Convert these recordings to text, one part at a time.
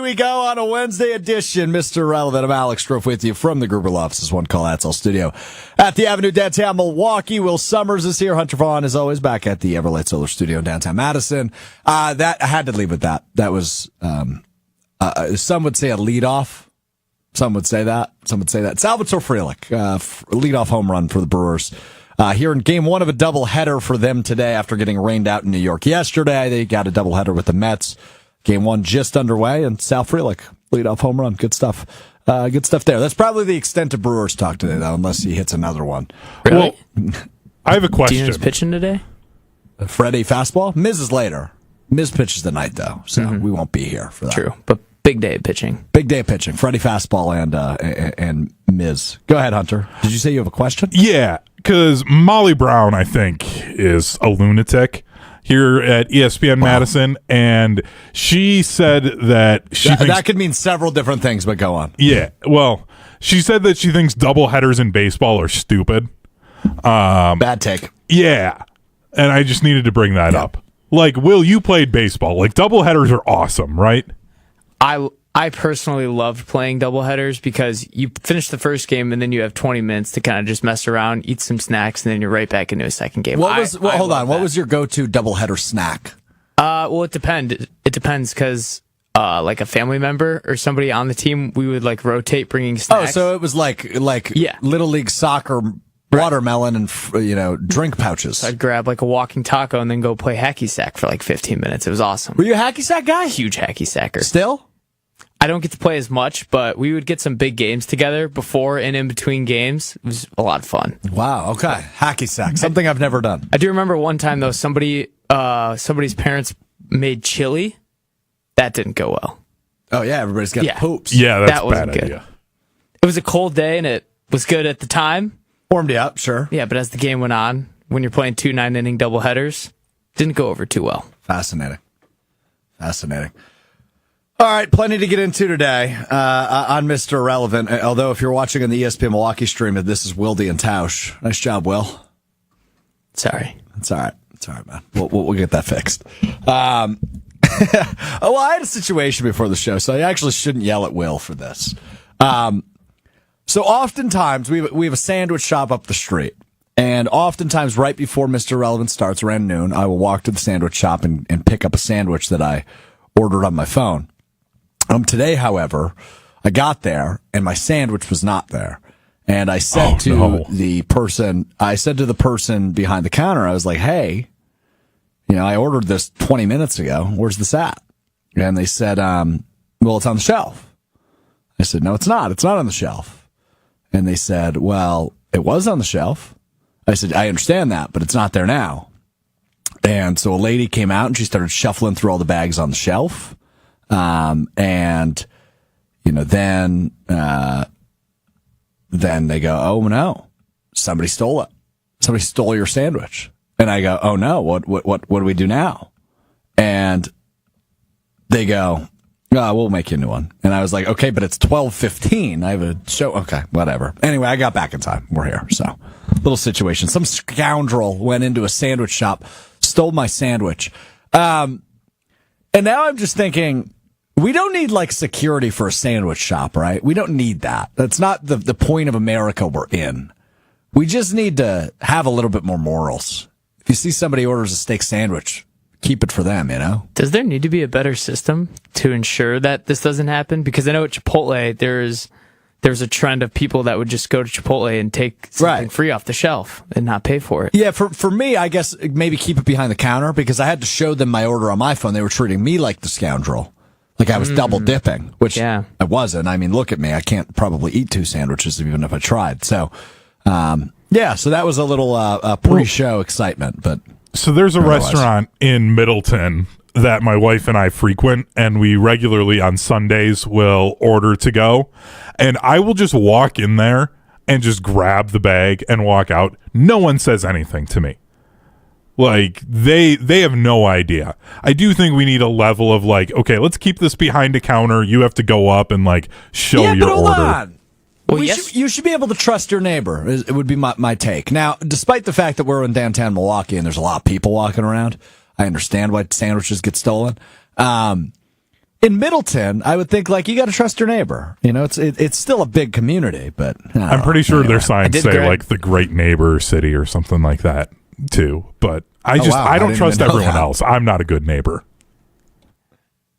we go on a Wednesday edition. Mr. Relevant, I'm Alex Strouf with you from the Gruber Offices One Call That's All studio at the Avenue downtown Milwaukee. Will Sommers is here. Hunter Vaughn is always back at the Everlight Solar Studio in downtown Madison. That I had to leave with that. That was some would say a leadoff. Some would say that. Salvatore Frelick, leadoff home run for the Brewers. Here in game one of a doubleheader for them today after getting rained out in New York yesterday. They got a doubleheader with the Mets. Game one just underway, and Sal Frelick, leadoff home run. Good stuff. Good stuff there. That's probably the extent of Brewers talk today, though, unless he hits another one. Really? Well, I have a question. Dino's pitching today? Freddie fastball? Miz is later. Miz pitches the night, though, so we won't be here for that. True, but big day of pitching. Big day of pitching. Freddie fastball and Miz. Go ahead, Hunter. Did you say you have a question? Yeah, because Molly Brown, I think, is a lunatic here at ESPN Madison, and she said that that could mean several different things, but go on. Yeah, well, she said that she thinks doubleheaders in baseball are stupid. Bad take. Yeah, and I just needed to bring that up. Like, Will, you played baseball. Like, doubleheaders are awesome, right? I personally loved playing doubleheaders because you finish the first game and then you have 20 minutes to kind of just mess around, eat some snacks, and then you're right back into a second game. Hold on. What was your go-to doubleheader snack? Well, it depends. It depends because like a family member or somebody on the team, we would like rotate bringing snacks. Oh, so it was like Little League soccer watermelon and drink pouches. So I'd grab like a walking taco and then go play hacky sack for like 15 minutes. It was awesome. Were you a hacky sack guy? Huge hacky sacker. Still? I don't get to play as much, but we would get some big games together before and in between games. It was a lot of fun. Wow. Okay. Hacky sack. Something I've never done. I do remember one time though, somebody's parents made chili. That didn't go well. Oh yeah, everybody's got poops. Yeah, that's that a wasn't bad good. idea. It was a cold day and it was good at the time. Warmed you up, sure. Yeah, but as the game went on, when you're playing 2 9-inning doubleheaders, didn't go over too well. Fascinating. All right, plenty to get into today on Mr. Irrelevant. Although if you're watching on the ESPN Milwaukee stream, this is Wildy and Tausch. Nice job, Will. Sorry. It's all right, man. We'll get that fixed. Well, I had a situation before the show, so I actually shouldn't yell at Will for this. So oftentimes we have a sandwich shop up the street, and oftentimes right before Mr. Irrelevant starts around noon, I will walk to the sandwich shop and pick up a sandwich that I ordered on my phone. Today, however, I got there and my sandwich was not there. And I said the person behind the counter, I was like, hey, I ordered this 20 minutes ago. Where's this at? And they said, well, it's on the shelf. I said, no, it's not. It's not on the shelf. And they said, well, it was on the shelf. I said, I understand that, but it's not there now. And so a lady came out and she started shuffling through all the bags on the shelf. Then they go, oh no, somebody stole it. Somebody stole your sandwich. And I go, oh no, what do we do now? And they go, oh, we'll make you a new one. And I was like, okay, but it's 12:15. I have a show. Okay, whatever. Anyway, I got back in time. We're here. So little situation. Some scoundrel went into a sandwich shop, stole my sandwich. And now I'm just thinking, we don't need like security for a sandwich shop, right? We don't need that. That's not the point of America we're in. We just need to have a little bit more morals. If you see somebody orders a steak sandwich, keep it for them, Does there need to be a better system to ensure that this doesn't happen? Because I know at Chipotle, there's a trend of people that would just go to Chipotle and take something free off the shelf and not pay for it. Yeah, for me, I guess maybe keep it behind the counter because I had to show them my order on my phone. They were treating me like the scoundrel. Like I was double dipping, which I wasn't. I mean, look at me. I can't probably eat 2 sandwiches even if I tried. So, so that was a little pre-show excitement. But so there's a restaurant in Middleton that my wife and I frequent, and we regularly on Sundays will order to go. And I will just walk in there and just grab the bag and walk out. No one says anything to me. Like, they have no idea. I do think we need a level of, like, okay, let's keep this behind a counter. You have to go up and, like, show your order. On. Well, you should be able to trust your neighbor, it would be my take. Now, despite the fact that we're in downtown Milwaukee and there's a lot of people walking around, I understand why sandwiches get stolen. in Middleton, I would think like you got to trust your neighbor. You know, it's still a big community, but I'm pretty sure anyway. their signs say like the great neighbor city or something like that too. But I don't trust everyone else. I'm not a good neighbor.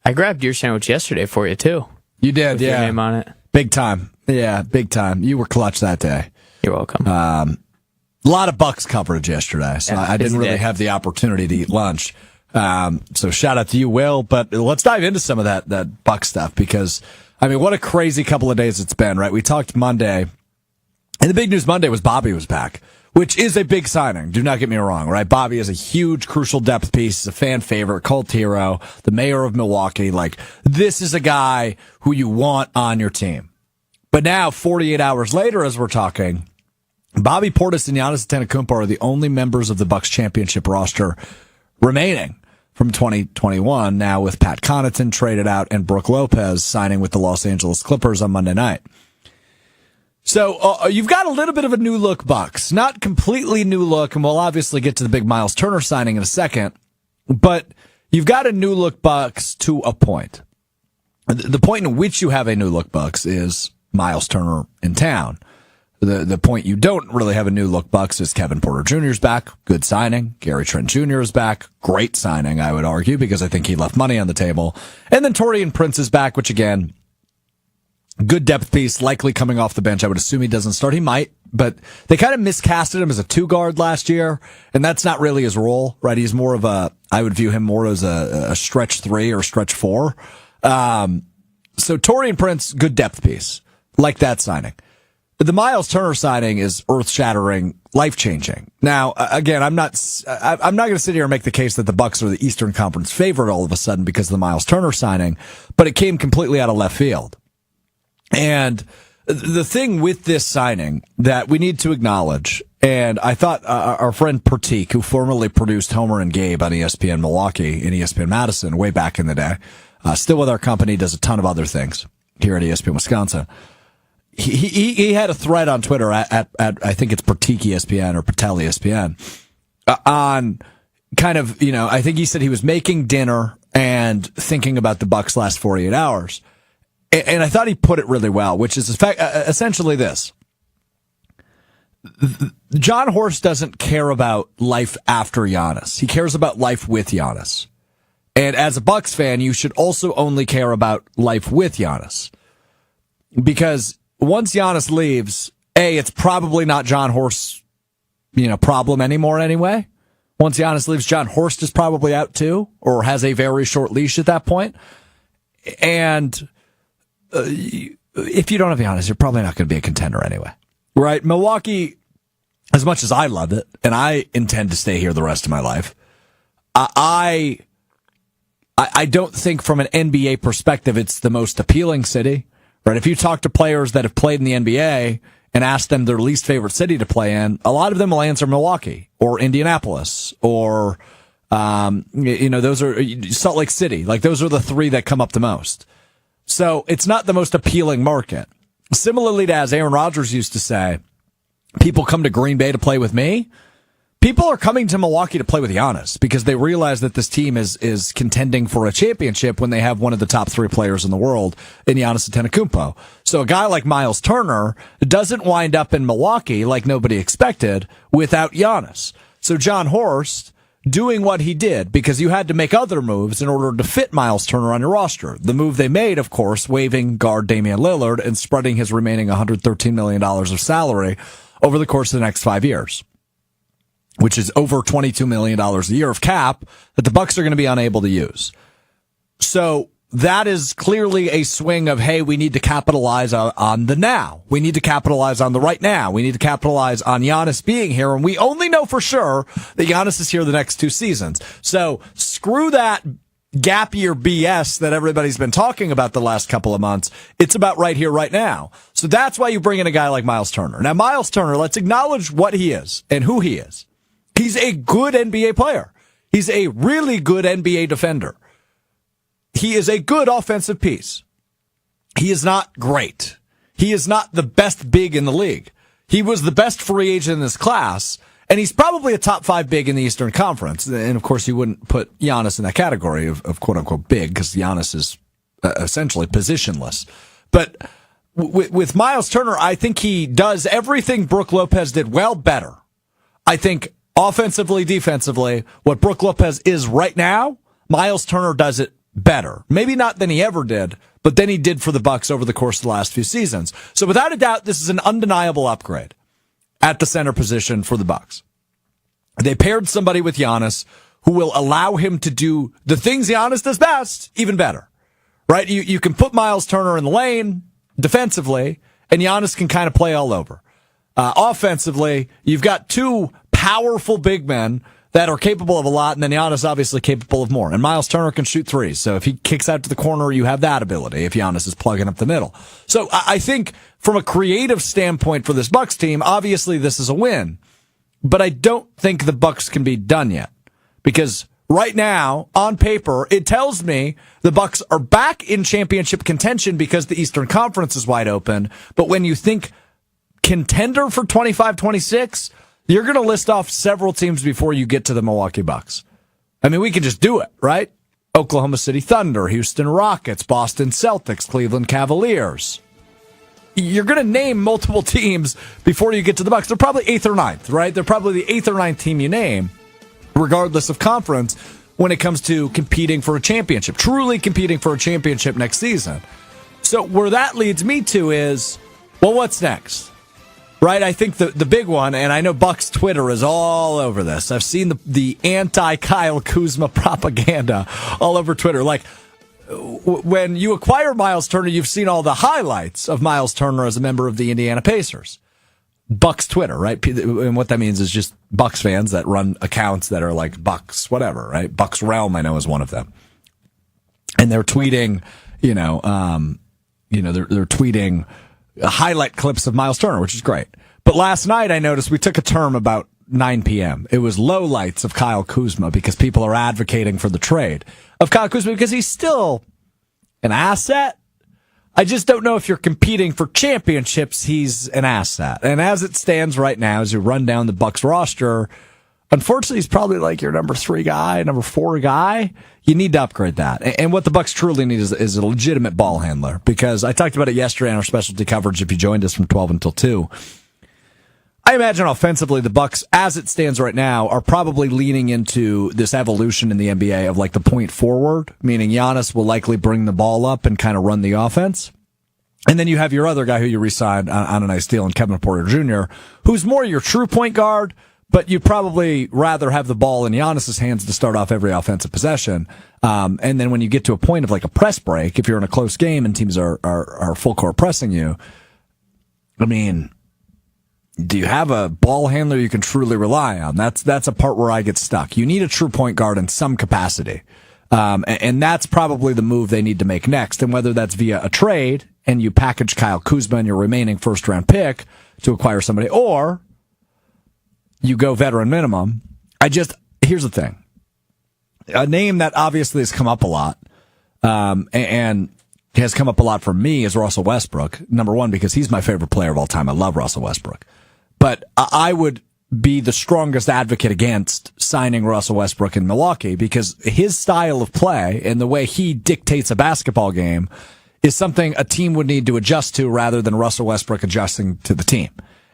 I grabbed your sandwich yesterday for you too. You did, with yeah. Your name on it. Big time. Yeah, big time. You were clutch that day. You're welcome. A lot of Bucks coverage yesterday, so I didn't really have the opportunity to eat lunch. So shout out to you, Will. But let's dive into some of that Buck stuff because, I mean, what a crazy couple of days it's been, right? We talked Monday, and the big news Monday was Bobby was back, which is a big signing. Do not get me wrong, right? Bobby is a huge, crucial depth piece. He's a fan favorite, cult hero, the mayor of Milwaukee. Like, this is a guy who you want on your team. But now, 48 hours later, as we're talking, Bobby Portis and Giannis Antetokounmpo are the only members of the Bucks championship roster remaining from 2021, now with Pat Connaughton traded out and Brook Lopez signing with the Los Angeles Clippers on Monday night. So you've got a little bit of a new look Bucks. Not completely new look, and we'll obviously get to the big Myles Turner signing in a second, but you've got a new look Bucks to a point. The point in which you have a new look Bucks is Myles Turner in town. The point you don't really have a new look Bucks is Kevin Porter Jr.'s back. Good signing. Gary Trent Jr. is back. Great signing, I would argue, because I think he left money on the table. And then Taurean Prince is back, which again, good depth piece, likely coming off the bench. I would assume he doesn't start. He might, but they kind of miscasted him as a 2-guard last year, and that's not really his role, right? He's more of I would view him more as a stretch 3 or stretch 4. So Taurean Prince, good depth piece. Like that signing. The Myles Turner signing is earth-shattering, life-changing. Now, again, I'm not going to sit here and make the case that the Bucks are the Eastern Conference favorite all of a sudden because of the Myles Turner signing, but it came completely out of left field. And the thing with this signing that we need to acknowledge, and I thought our friend Pratik, who formerly produced Homer and Gabe on ESPN Milwaukee and ESPN Madison way back in the day, still with our company, does a ton of other things here at ESPN Wisconsin. He had a thread on Twitter at I think it's Pratik ESPN or Patel ESPN on kind of, you know, I think he said he was making dinner and thinking about the Bucks last 48 hours. And I thought he put it really well, which is essentially this. John Horst doesn't care about life after Giannis. He cares about life with Giannis. And as a Bucks fan, you should also only care about life with Giannis. Because once Giannis leaves, it's probably not John Horst's, problem anymore anyway. Once Giannis leaves, John Horst is probably out too, or has a very short leash at that point. And if you don't have Giannis, you're probably not going to be a contender anyway. Right? Milwaukee, as much as I love it, and I intend to stay here the rest of my life, I don't think from an NBA perspective it's the most appealing city. Right? If you talk to players that have played in the NBA and ask them their least favorite city to play in, a lot of them will answer Milwaukee or Indianapolis or, those are Salt Lake City. Like those are the 3 that come up the most. So it's not the most appealing market. Similarly to, as Aaron Rodgers used to say, people come to Green Bay to play with me. People are coming to Milwaukee to play with Giannis because they realize that this team is contending for a championship when they have one of the top 3 players in the world in Giannis Antetokounmpo. So a guy like Myles Turner doesn't wind up in Milwaukee like nobody expected without Giannis. So John Horst doing what he did because you had to make other moves in order to fit Myles Turner on your roster. The move they made, of course, waiving guard Damian Lillard and spreading his remaining $113 million of salary over the course of the next 5 years, which is over $22 million a year of cap that the Bucks are going to be unable to use. So that is clearly a swing of, hey, we need to capitalize on the now. We need to capitalize on the right now. We need to capitalize on Giannis being here, and we only know for sure that Giannis is here the next 2 seasons. So screw that gap year BS that everybody's been talking about the last couple of months. It's about right here, right now. So that's why you bring in a guy like Myles Turner. Now, Myles Turner, let's acknowledge what he is and who he is. He's a good NBA player. He's a really good NBA defender. He is a good offensive piece. He is not great. He is not the best big in the league. He was the best free agent in this class, and he's probably a top 5 big in the Eastern Conference. And, of course, you wouldn't put Giannis in that category of quote-unquote big because Giannis is essentially positionless. But with Myles Turner, I think he does everything Brook Lopez did well better. I think offensively, defensively, what Brook Lopez is right now, Myles Turner does it better. Maybe not than he ever did, but than he did for the Bucks over the course of the last few seasons. So without a doubt, this is an undeniable upgrade at the center position for the Bucks. They paired somebody with Giannis who will allow him to do the things Giannis does best even better. Right? You can put Myles Turner in the lane defensively, and Giannis can kind of play all over. Offensively, you've got two powerful big men that are capable of a lot, and then Giannis obviously capable of more. And Myles Turner can shoot threes, so if he kicks out to the corner, you have that ability if Giannis is plugging up the middle. So I think from a creative standpoint for this Bucks team, obviously this is a win. But I don't think the Bucks can be done yet. Because right now, on paper, it tells me the Bucks are back in championship contention because the Eastern Conference is wide open. But when you think contender for 25-26, you're going to list off several teams before you get to the Milwaukee Bucks. I mean, we can just do it, right? Oklahoma City Thunder, Houston Rockets, Boston Celtics, Cleveland Cavaliers. You're going to name multiple teams before you get to the Bucks. They're probably 8th or 9th, right? They're probably the 8th or 9th team you name, regardless of conference, when it comes to competing for a championship, truly competing for a championship next season. So where that leads me to is, well, what's next? Right? I think the big one, and I know Bucks Twitter is all over this. I've seen the anti-Kyle Kuzma propaganda all over Twitter. Like, when you acquire Myles Turner, you've seen all the highlights of Myles Turner as a member of the Indiana Pacers. Bucks Twitter, right? And what that means is just Bucks fans that run accounts that are like Bucks, whatever, right? Bucks Realm, I know, is one of them. And they're tweeting, they're tweeting highlight clips of Myles Turner, which is great. But last night I noticed we took a term about 9 p.m. It was lowlights of Kyle Kuzma because people are advocating for the trade of Kyle Kuzma because he's still an asset. I just don't know if you're competing for championships, he's an asset. And as it stands right now, as you run down the Bucks roster, unfortunately, he's probably like your number 3 guy, number 4 guy. You need to upgrade that. And what the Bucks truly need is a legitimate ball handler, because I talked about it yesterday on our specialty coverage if you joined us from 12 until 2. I imagine offensively the Bucks, as it stands right now, are probably leaning into this evolution in the NBA of like the point forward, meaning Giannis will likely bring the ball up and kind of run the offense. And then you have your other guy who you re-signed on a nice deal in Kevin Porter Jr., who's more your true point guard, but you'd probably rather have the ball in Giannis's hands to start off every offensive possession. And then when you get to a point of like a press break, if you're in a close game and teams are full court pressing you, I mean, do you have a ball handler you can truly rely on? That's a part where I get stuck. You need a true point guard in some capacity. And that's probably the move they need to make next. And whether that's via a trade and you package Kyle Kuzma and your remaining first round pick to acquire somebody, or you go veteran minimum. Here's the thing. A name that obviously has come up a lot, and has come up a lot for me is Russell Westbrook. Number one, because he's my favorite player of all time. I love Russell Westbrook. But I would be the strongest advocate against signing Russell Westbrook in Milwaukee, because his style of play and the way he dictates a basketball game is something a team would need to adjust to rather than Russell Westbrook adjusting to the team.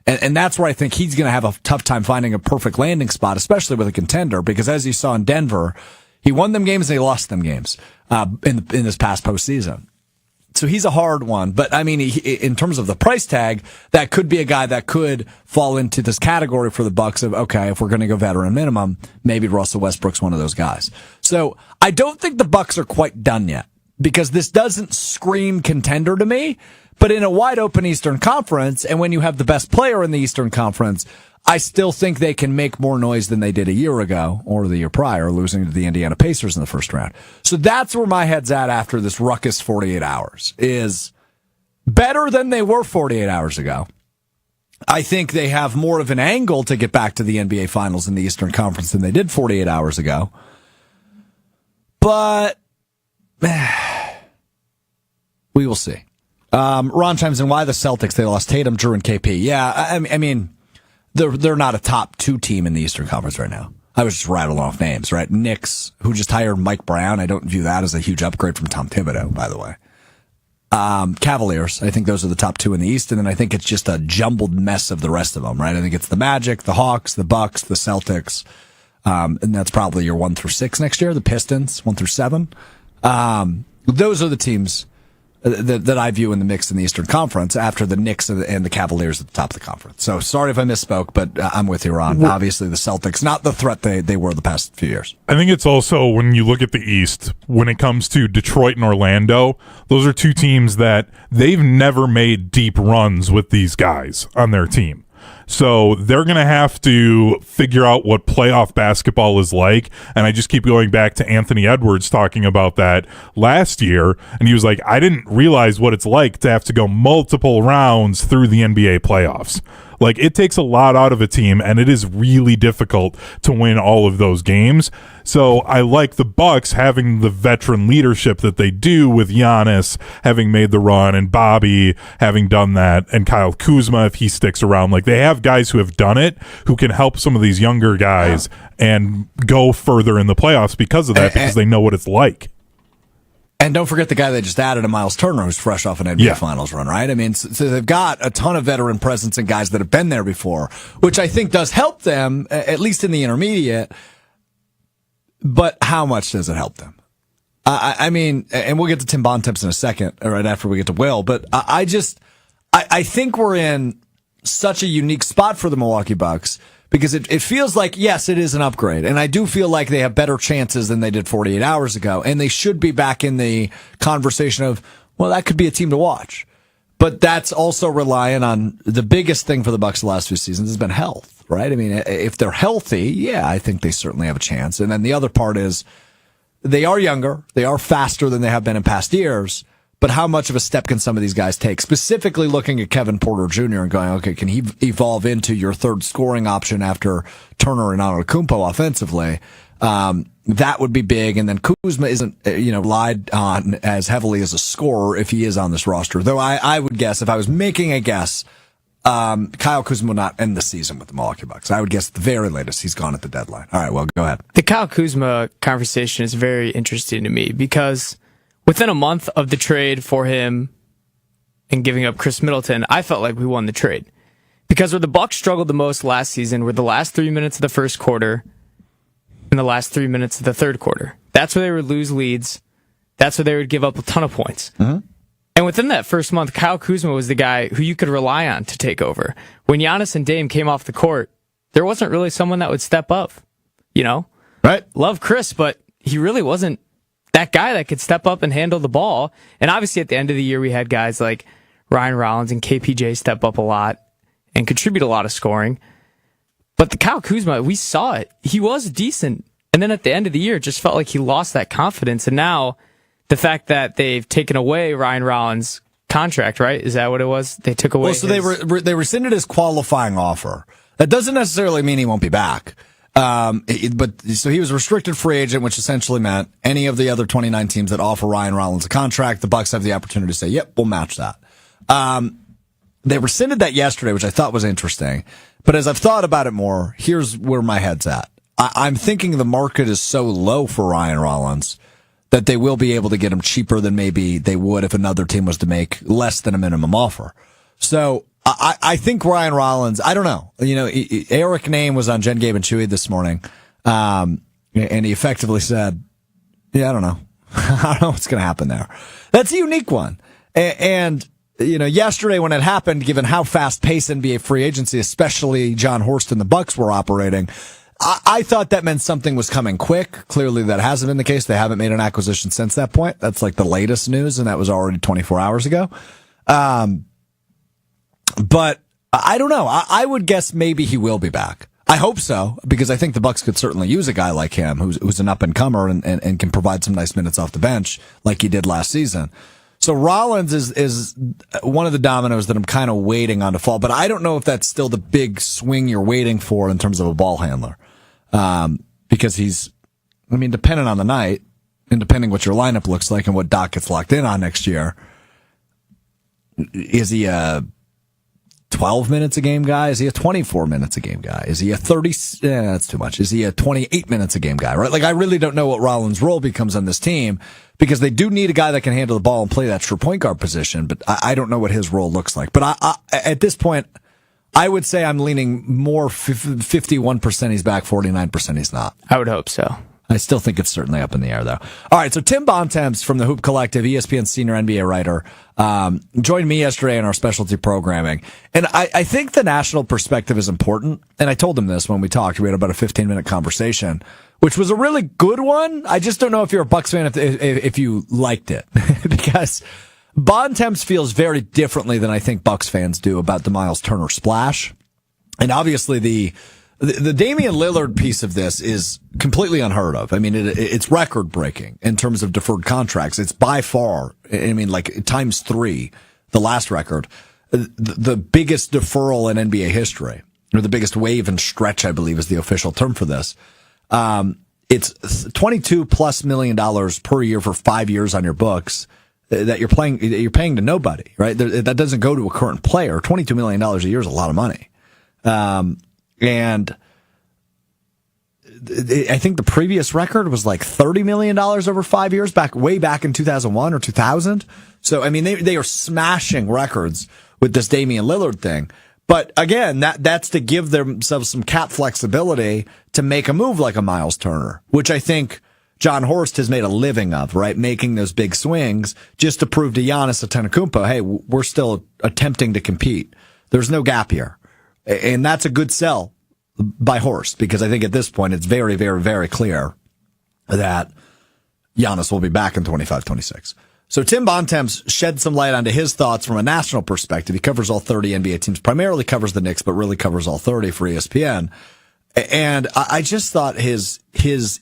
And that's where I think he's going to have a tough time finding a perfect landing spot, especially with a contender, because as you saw in Denver, he won them games and he lost them games in this past postseason. So he's a hard one. But, I mean, in terms of the price tag, that could be a guy that could fall into this category for the Bucks of, okay, if we're going to go veteran minimum, maybe Russell Westbrook's one of those guys. So I don't think the Bucks are quite done yet, because this doesn't scream contender to me. But in a wide open Eastern Conference, and when you have the best player in the Eastern Conference, I still think they can make more noise than they did a year ago or the year prior, losing to the Indiana Pacers in the first round. So that's where my head's at after this ruckus 48 hours, is better than they were 48 hours ago. I think they have more of an angle to get back to the NBA Finals in the Eastern Conference than they did 48 hours ago. But we will see. Ron chimes in, why the Celtics? They lost Tatum, Drew, and KP. Yeah, I mean, they're not a top 2 team in the Eastern Conference right now. I was just rattling off names, right? Knicks, who just hired Mike Brown. I don't view that as a huge upgrade from Tom Thibodeau, by the way. Cavaliers, I think those are the top two in the East, and then I think it's just a jumbled mess of the rest of them, right? I think it's the Magic, the Hawks, the Bucks, the Celtics, and that's probably your 1 through 6 next year. The Pistons, 1 through 7. Those are the teams that I view in the mix in the Eastern Conference after the Knicks and the Cavaliers at the top of the conference. So sorry if I misspoke, but I'm with you, Ron. Obviously, the Celtics, not the threat they were the past few years. I think it's also, when you look at the East, when it comes to Detroit and Orlando, those are two teams that they've never made deep runs with these guys on their team. So they're going to have to figure out what playoff basketball is like. And I just keep going back to Anthony Edwards talking about that last year. And he was like, I didn't realize what it's like to have to go multiple rounds through the NBA playoffs. Like, it takes a lot out of a team, and it is really difficult to win all of those games. So I like the Bucks having the veteran leadership that they do, with Giannis having made the run and Bobby having done that, and Kyle Kuzma, if he sticks around. Like, they have guys who have done it, who can help some of these younger guys and go further in the playoffs because of that, because they know what it's like. And don't forget the guy they just added, Myles Turner, who's fresh off an NBA Finals run, right? I mean, so they've got a ton of veteran presence and guys that have been there before, which I think does help them, at least in the intermediate. But how much does it help them? I mean, and we'll get to Tim Bontemps in a second, right after we get to Will, but I think we're in such a unique spot for the Milwaukee Bucks, because it feels like, yes, it is an upgrade. And I do feel like they have better chances than they did 48 hours ago. And they should be back in the conversation of, well, that could be a team to watch. But that's also relying on the biggest thing for the Bucks the last few seasons has been health, right? I mean, if they're healthy, yeah, I think they certainly have a chance. And then the other part is they are younger. They are faster than they have been in past years. But how much of a step can some of these guys take? Specifically looking at Kevin Porter Jr. and going, okay, can he evolve into your third scoring option after Turner and Antetokounmpo offensively? That would be big. And then Kuzma isn't, relied on as heavily as a scorer if he is on this roster. Though I would guess, if I was making a guess, Kyle Kuzma will not end the season with the Milwaukee Bucks. I would guess at the very latest he's gone at the deadline. All right, well, go ahead. The Kyle Kuzma conversation is very interesting to me because within a month of the trade for him and giving up Chris Middleton, I felt like we won the trade. Because where the Bucks struggled the most last season were the last 3 minutes of the first quarter and the last 3 minutes of the third quarter. That's where they would lose leads. That's where they would give up a ton of points. Mm-hmm. And within that first month, Kyle Kuzma was the guy who you could rely on to take over. When Giannis and Dame came off the court, there wasn't really someone that would step up, Right. Love Chris, but he really wasn't that guy that could step up and handle the ball. And obviously at the end of the year, we had guys like Ryan Rollins and KPJ step up a lot and contribute a lot of scoring. But the Kyle Kuzma, we saw it. He was decent. And then at the end of the year, it just felt like he lost that confidence. And now the fact that they've taken away Ryan Rollins' contract, right? Is that what it was? They took away they rescinded his qualifying offer. That doesn't necessarily mean he won't be back. But so he was a restricted free agent, which essentially meant any of the other 29 teams that offer Ryan Rollins a contract, the Bucks have the opportunity to say, yep, we'll match that. They rescinded that yesterday, which I thought was interesting. But as I've thought about it more, here's where my head's at. I'm thinking the market is so low for Ryan Rollins that they will be able to get him cheaper than maybe they would if another team was to make less than a minimum offer. So I think Ryan Rollins, I don't know. Eric Name was on Jen, Gabe, and Chewy this morning, and he effectively said, yeah, I don't know. I don't know what's going to happen there. That's a unique one. And yesterday when it happened, given how fast-paced NBA free agency, especially John Horst and the Bucks were operating, I thought that meant something was coming quick. Clearly that hasn't been the case. They haven't made an acquisition since that point. That's like the latest news, and that was already 24 hours ago. But I don't know. I would guess maybe he will be back. I hope so, because I think the Bucks could certainly use a guy like him who's an up-and-comer and can provide some nice minutes off the bench like he did last season. So Rollins is one of the dominoes that I'm kind of waiting on to fall, but I don't know if that's still the big swing you're waiting for in terms of a ball handler. Because depending on the night and depending what your lineup looks like and what Doc gets locked in on next year, is he a 12 minutes a game guy? Is he a 24 minutes a game guy? Is he a 30? That's too much. Is he a 28 minutes a game guy, right? Like, I really don't know what Rollins' role becomes on this team because they do need a guy that can handle the ball and play that true point guard position, but I don't know what his role looks like. But at this point, I would say I'm leaning more 51% he's back, 49% he's not. I would hope so. I still think it's certainly up in the air, though. All right, so Tim Bontemps from the Hoop Collective, ESPN's senior NBA writer, joined me yesterday in our specialty programming. And I think the national perspective is important. And I told him this when we talked. We had about a 15-minute conversation, which was a really good one. I just don't know if you're a Bucks fan, if you liked it. Because Bontemps feels very differently than I think Bucks fans do about the Myles Turner splash. And obviously the Damian Lillard piece of this is completely unheard of. I mean, it's record breaking in terms of deferred contracts. It's by far, I mean, like times 3, the last record, the biggest deferral in NBA history, or the biggest wave and stretch, I believe is the official term for this. It's $22+ million per year for 5 years on your books that you're paying to nobody, right? That doesn't go to a current player. $22 million a year is a lot of money. And I think the previous record was like $30 million over 5 years, way back in 2001 or 2000. So, I mean, they are smashing records with this Damian Lillard thing. But again, that's to give themselves some cap flexibility to make a move like a Myles Turner, which I think John Horst has made a living of, right? Making those big swings just to prove to Giannis Antetokounmpo, hey, we're still attempting to compete. There's no gap here. And that's a good sell by Horst, because I think at this point it's very, very, very clear that Giannis will be back in 25-26. So Tim Bontemps shed some light onto his thoughts from a national perspective. He covers all 30 NBA teams, primarily covers the Knicks, but really covers all 30 for ESPN. And I just thought his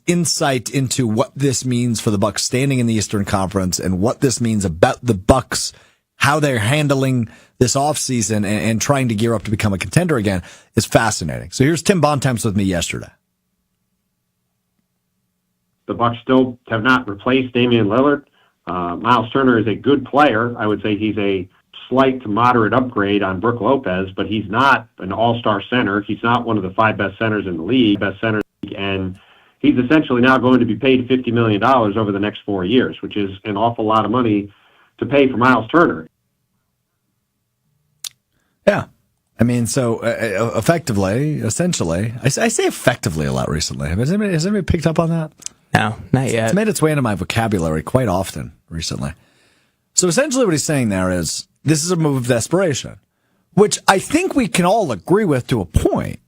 insight into what this means for the Bucks standing in the Eastern Conference and what this means about the Bucks, how they're handling this offseason and trying to gear up to become a contender again is fascinating. So here's Tim Bontemps with me yesterday. The Bucks still have not replaced Damian Lillard. Myles Turner is a good player. I would say he's a slight to moderate upgrade on Brook Lopez, but he's not an all-star center. He's not one of the 5 best centers in the league, and he's essentially now going to be paid $50 million over the next 4 years, which is an awful lot of money to pay for Myles Turner. Yeah. I mean, so essentially, I say effectively a lot recently. Has anybody picked up on that? No, not yet. It's made its way into my vocabulary quite often recently. So essentially what he's saying there is this is a move of desperation, which I think we can all agree with to a point,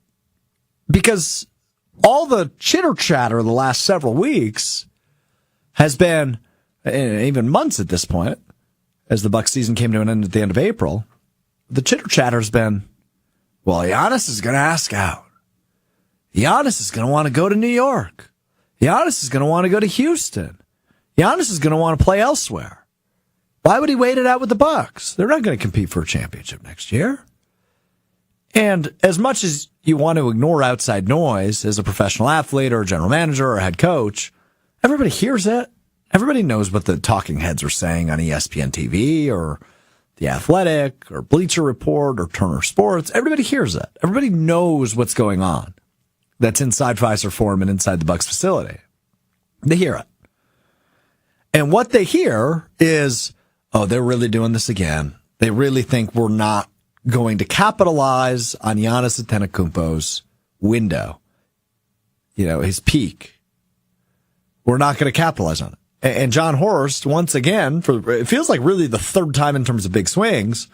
because all the chitter chatter the last several weeks has been, even months at this point, as the Bucks season came to an end at the end of April, the chitter chatter's been, well, Giannis is going to ask out. Giannis is going to want to go to New York. Giannis is going to want to go to Houston. Giannis is going to want to play elsewhere. Why would he wait it out with the Bucks? They're not going to compete for a championship next year. And as much as you want to ignore outside noise as a professional athlete or a general manager or a head coach, everybody hears it. Everybody knows what the talking heads are saying on ESPN TV or The Athletic or Bleacher Report or Turner Sports. Everybody hears it. Everybody knows what's going on. That's inside Fiserv Forum and inside the Bucks facility. They hear it. And what they hear is, oh, they're really doing this again. They really think we're not going to capitalize on Giannis Antetokounmpo's window, his peak. We're not going to capitalize on it. And John Horst, once again, it feels like really the third time in terms of big swings,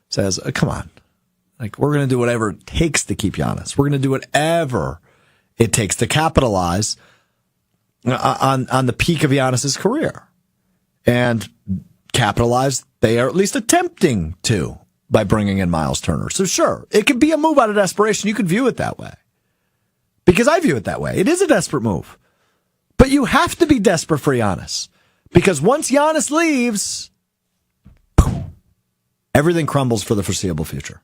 says, come on. Like, we're going to do whatever it takes to keep Giannis. We're going to do whatever it takes to capitalize on the peak of Giannis's career. And capitalize, they are at least attempting to, by bringing in Myles Turner. So sure, it could be a move out of desperation. You can view it that way. Because I view it that way. It is a desperate move. But you have to be desperate for Giannis. Because once Giannis leaves, everything crumbles for the foreseeable future.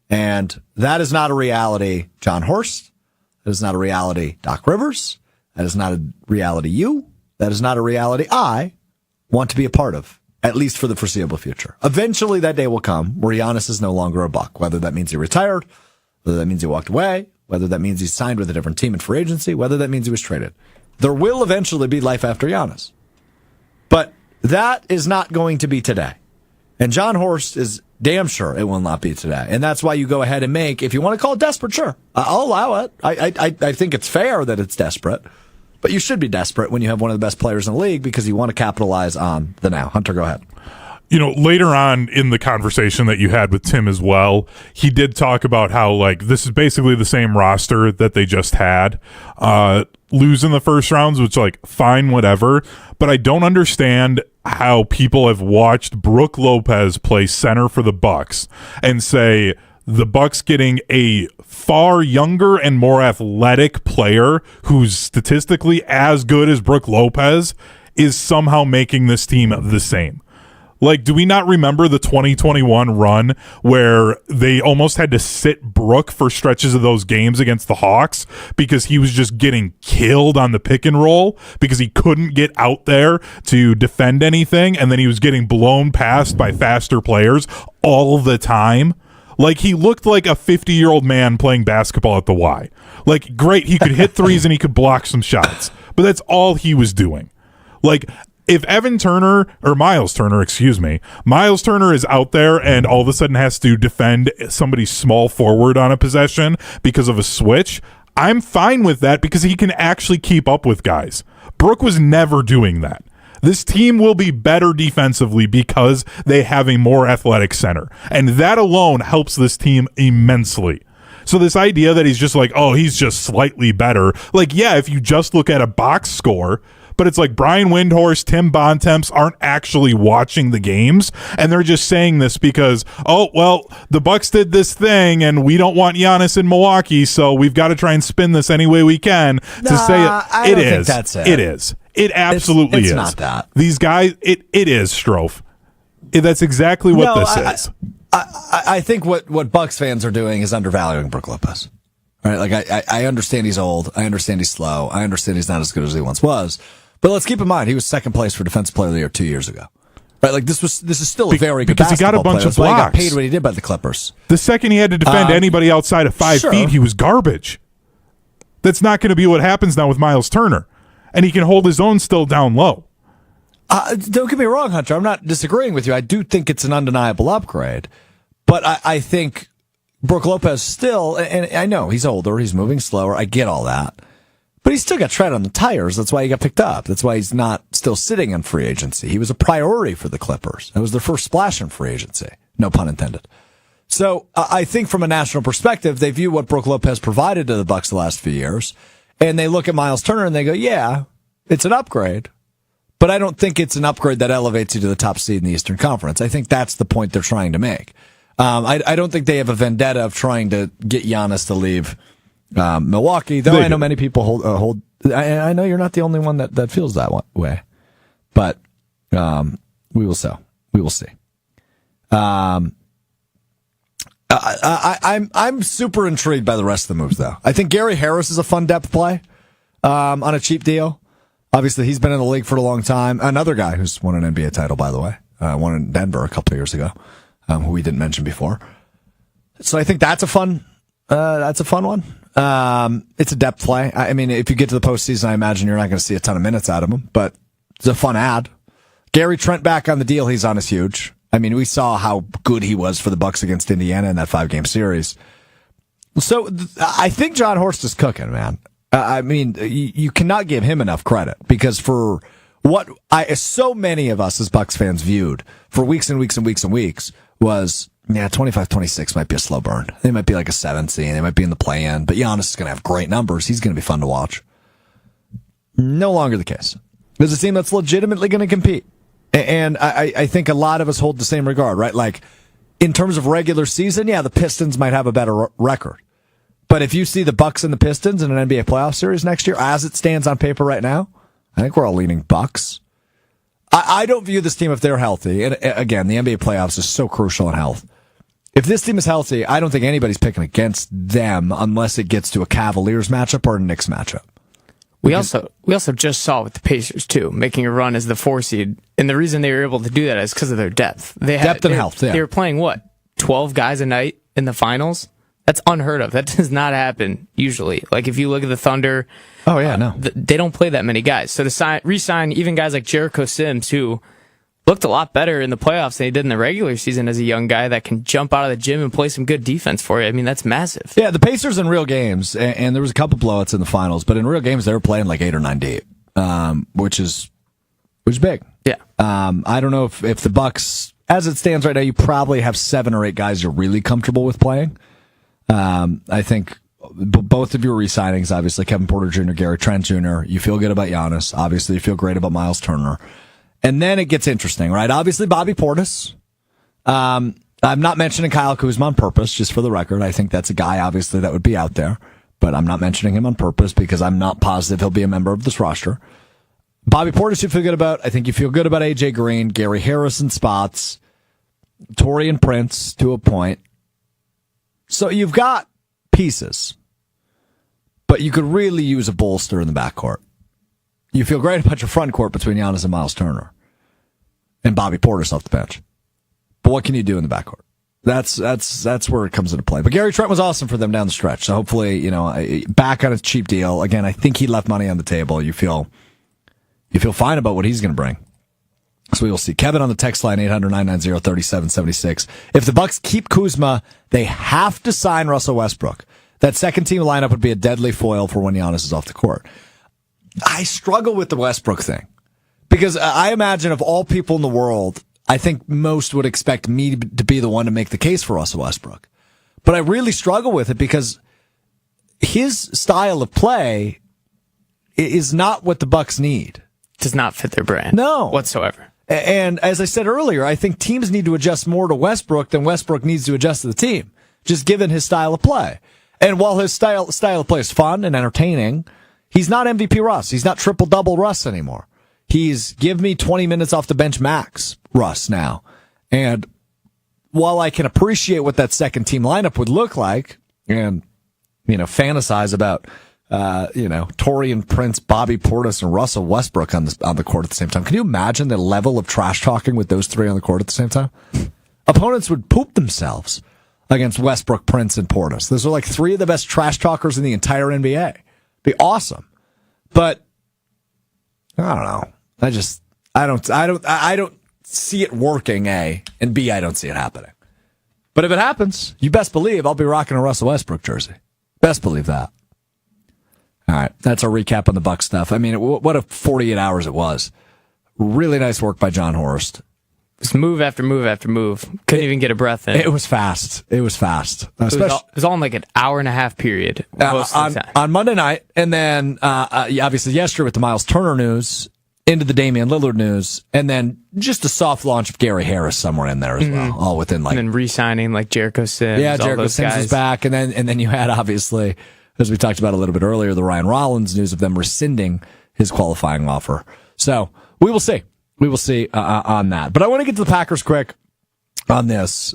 And that is not a reality, John Horst. That is not a reality, Doc Rivers. That is not a reality that is not a reality I want to be a part of at least for the foreseeable future. Eventually that day will come where Giannis is no longer a Buck, whether that means he retired, whether that means he walked away, whether that means he's signed with a different team in free agency, whether that means he was traded. There will eventually be life after Giannis. But that is not going to be today. And John Horst is damn sure it will not be today. And that's why you go ahead and make, if you want to call it desperate, sure, I'll allow it. I think it's fair that it's desperate. But you should be desperate when you have one of the best players in the league because you want to capitalize on the now. Hunter, go ahead. You know, later on in the conversation that you had with Tim as well, he did talk about how, like, this is basically the same roster that they just had. Lose in the first rounds, which, like, fine, whatever. But I don't understand how people have watched Brook Lopez play center for the Bucks and say the Bucks getting a far younger and more athletic player who's statistically as good as Brook Lopez is somehow making this team the same. Like, do we not remember the 2021 run where they almost had to sit Brook for stretches of those games against the Hawks because he was just getting killed on the pick and roll because he couldn't get out there to defend anything, and then he was getting blown past by faster players all the time? Like, he looked like a 50-year-old man playing basketball at the Y. Like, great, he could hit threes and he could block some shots, but that's all he was doing. Like, if Myles Turner is out there and all of a sudden has to defend somebody's small forward on a possession because of a switch, I'm fine with that because he can actually keep up with guys. Brook was never doing that. This team will be better defensively because they have a more athletic center. And that alone helps this team immensely. So this idea that he's just like, oh, he's just slightly better. Like, yeah, if you just look at a box score, but it's like Brian Windhorst, Tim Bontemps aren't actually watching the games, and they're just saying this because, oh, well, the Bucks did this thing, and we don't want Giannis in Milwaukee, so we've got to try and spin this any way we can to say it. I don't think that's it. It is. It absolutely is. It's not that. These guys, it is, Strouf. That's exactly what this is. I think what Bucks fans are doing is undervaluing Brook Lopez. Right? Like, I understand he's old. I understand he's slow. I understand he's not as good as he once was. But let's keep in mind, he was second place for Defensive Player of the Year 2 years ago. Right? Like, this is still a very good basketball he got a bunch player. of blocks. That's why he got paid what he did by the Clippers. The second he had to defend anybody outside of 5 feet, he was garbage. That's not going to be what happens now with Myles Turner. And he can hold his own still down low. Don't get me wrong, Hunter. I'm not disagreeing with you. I do think it's an undeniable upgrade. But I think Brook Lopez still, and I know he's older, he's moving slower. I get all that. But he's still got tread on the tires. That's why he got picked up. That's why he's not still sitting in free agency. He was a priority for the Clippers. That was their first splash in free agency. No pun intended. So I think from a national perspective, they view what Brook Lopez provided to the Bucks the last few years, and they look at Myles Turner and they go, yeah, it's an upgrade. But I don't think it's an upgrade that elevates you to the top seed in the Eastern Conference. I think that's the point they're trying to make. I don't think they have a vendetta of trying to get Giannis to leave Milwaukee, though I know many people hold. I know you're not the only one that feels that way, but we will see. We will see. I'm super intrigued by the rest of the moves, though. I think Gary Harris is a fun depth play on a cheap deal. Obviously, he's been in the league for a long time. Another guy who's won an NBA title, by the way, won in Denver a couple of years ago, who we didn't mention before. So I think that's a fun one. It's a depth play. I mean, if you get to the postseason, I imagine you're not going to see a ton of minutes out of him, but it's a fun ad. Gary Trent back on the deal he's on is huge. I mean, we saw how good he was for the Bucks against Indiana in that 5-game series. So I think John Horst is cooking, man. I mean, you cannot give him enough credit because for what so many of us as Bucks fans viewed for weeks and weeks and weeks and weeks was, 25-26 might be a slow burn. They might be like a 7 seed. They might be in the play-in, but Giannis is going to have great numbers. He's going to be fun to watch. No longer the case. There's a team that's legitimately going to compete. And I think a lot of us hold the same regard, right? Like, in terms of regular season, the Pistons might have a better record. But if you see the Bucks and the Pistons in an NBA playoff series next year, as it stands on paper right now, I think we're all leaning Bucks. I don't view this team if they're healthy. And again, the NBA playoffs is so crucial in health. If this team is healthy, I don't think anybody's picking against them unless it gets to a Cavaliers matchup or a Knicks matchup. We also just saw with the Pacers too, making a run as the 4 seed, and the reason they were able to do that is because of their depth. Depth and health. Yeah. They were playing 12 guys a night in the finals. That's unheard of. That does not happen usually. Like if you look at the Thunder, they don't play that many guys. So to re-sign even guys like Jericho Sims, who looked a lot better in the playoffs than he did in the regular season as a young guy that can jump out of the gym and play some good defense for you. I mean, that's massive. Yeah, the Pacers in real games, and there was a couple blowouts in the finals, but in real games they were playing like 8 or 9 deep, which is big. Yeah. I don't know if the Bucks, as it stands right now, you probably have 7 or 8 guys you're really comfortable with playing. I think both of your re-signings, obviously Kevin Porter Jr., Gary Trent Jr., you feel good about Giannis. Obviously, you feel great about Myles Turner. And then it gets interesting, right? Obviously, Bobby Portis. I'm not mentioning Kyle Kuzma on purpose, just for the record. I think that's a guy, obviously, that would be out there. But I'm not mentioning him on purpose because I'm not positive he'll be a member of this roster. Bobby Portis you feel good about. I think you feel good about A.J. Green, Gary Harris in spots, Taurean Prince to a point. So you've got pieces, but you could really use a bolster in the backcourt. You feel great about your front court between Giannis and Myles Turner and Bobby Portis off the bench. But what can you do in the backcourt? That's where it comes into play. But Gary Trent was awesome for them down the stretch. So hopefully, back on a cheap deal. Again, I think he left money on the table. You feel fine about what he's going to bring. So we will see. Kevin on the text line, 800-990-3776. If the Bucks keep Kuzma, they have to sign Russell Westbrook. That second team lineup would be a deadly foil for when Giannis is off the court. I struggle with the Westbrook thing because I imagine of all people in the world, I think most would expect me to be the one to make the case for Russell Westbrook. But I really struggle with it because his style of play is not what the Bucks need. Does not fit their brand. No. Whatsoever. And as I said earlier, I think teams need to adjust more to Westbrook than Westbrook needs to adjust to the team, just given his style of play. And while his style of play is fun and entertaining, he's not MVP Russ. He's not triple-double Russ anymore. He's give me 20 minutes off the bench max Russ now. And while I can appreciate what that second team lineup would look like and, fantasize about, Taurean Prince, Bobby Portis, and Russell Westbrook on the court at the same time. Can you imagine the level of trash talking with those three on the court at the same time? Opponents would poop themselves against Westbrook, Prince, and Portis. Those are like 3 of the best trash talkers in the entire NBA. Be awesome. But I don't know. I don't see it working, A, and B, I don't see it happening. But if it happens, you best believe I'll be rocking a Russell Westbrook jersey. Best believe that. All right, that's our recap on the Bucks stuff. I mean, what a 48 hours it was. Really nice work by John Horst. Just move after move after move. Couldn't even get a breath in. It was fast. It was it was all in like an hour and a half period. On Monday night, and then obviously yesterday with the Myles Turner news, into the Damian Lillard news, and then just a soft launch of Gary Harris somewhere in there as well, all within like... And then re-signing like Jericho Sims. Yeah, Jericho Sims is back, and then you had obviously, as we talked about a little bit earlier, the Ryan Rollins news of them rescinding his qualifying offer. So we will see. We will see on that. But I want to get to the Packers quick on this,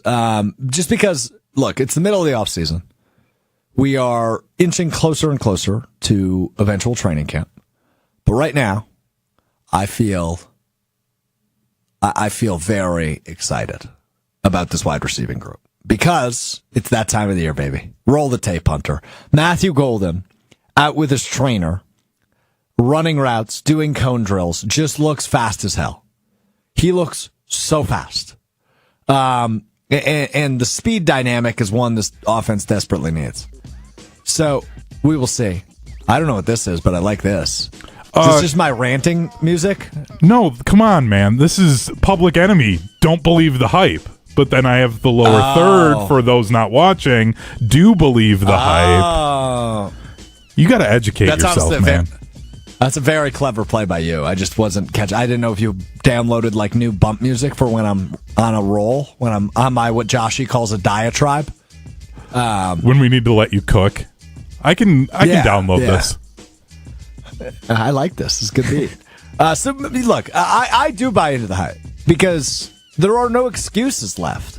just because, look, it's the middle of the offseason. We are inching closer and closer to eventual training camp. But right now, I feel very excited about this wide receiving group because it's that time of the year, baby. Roll the tape, Hunter. Matthew Golden out with his trainer, running routes, doing cone drills, just looks fast as hell. He looks so fast. And the speed dynamic is one this offense desperately needs. So we will see. I don't know what this is, but I like this. Is this just my ranting music? No, come on, man. This is Public Enemy. Don't believe the hype. But then I have the lower third for those not watching. Do believe the hype. You got to educate yourself, man. That's a very clever play by you. I just wasn't catching. I didn't know if you downloaded like new bump music for when I'm on a roll, when I'm on my what Joshy calls a diatribe. When we need to let you cook, I can download this. I like this. It's a good beat. So look, I do buy into the hype because there are no excuses left.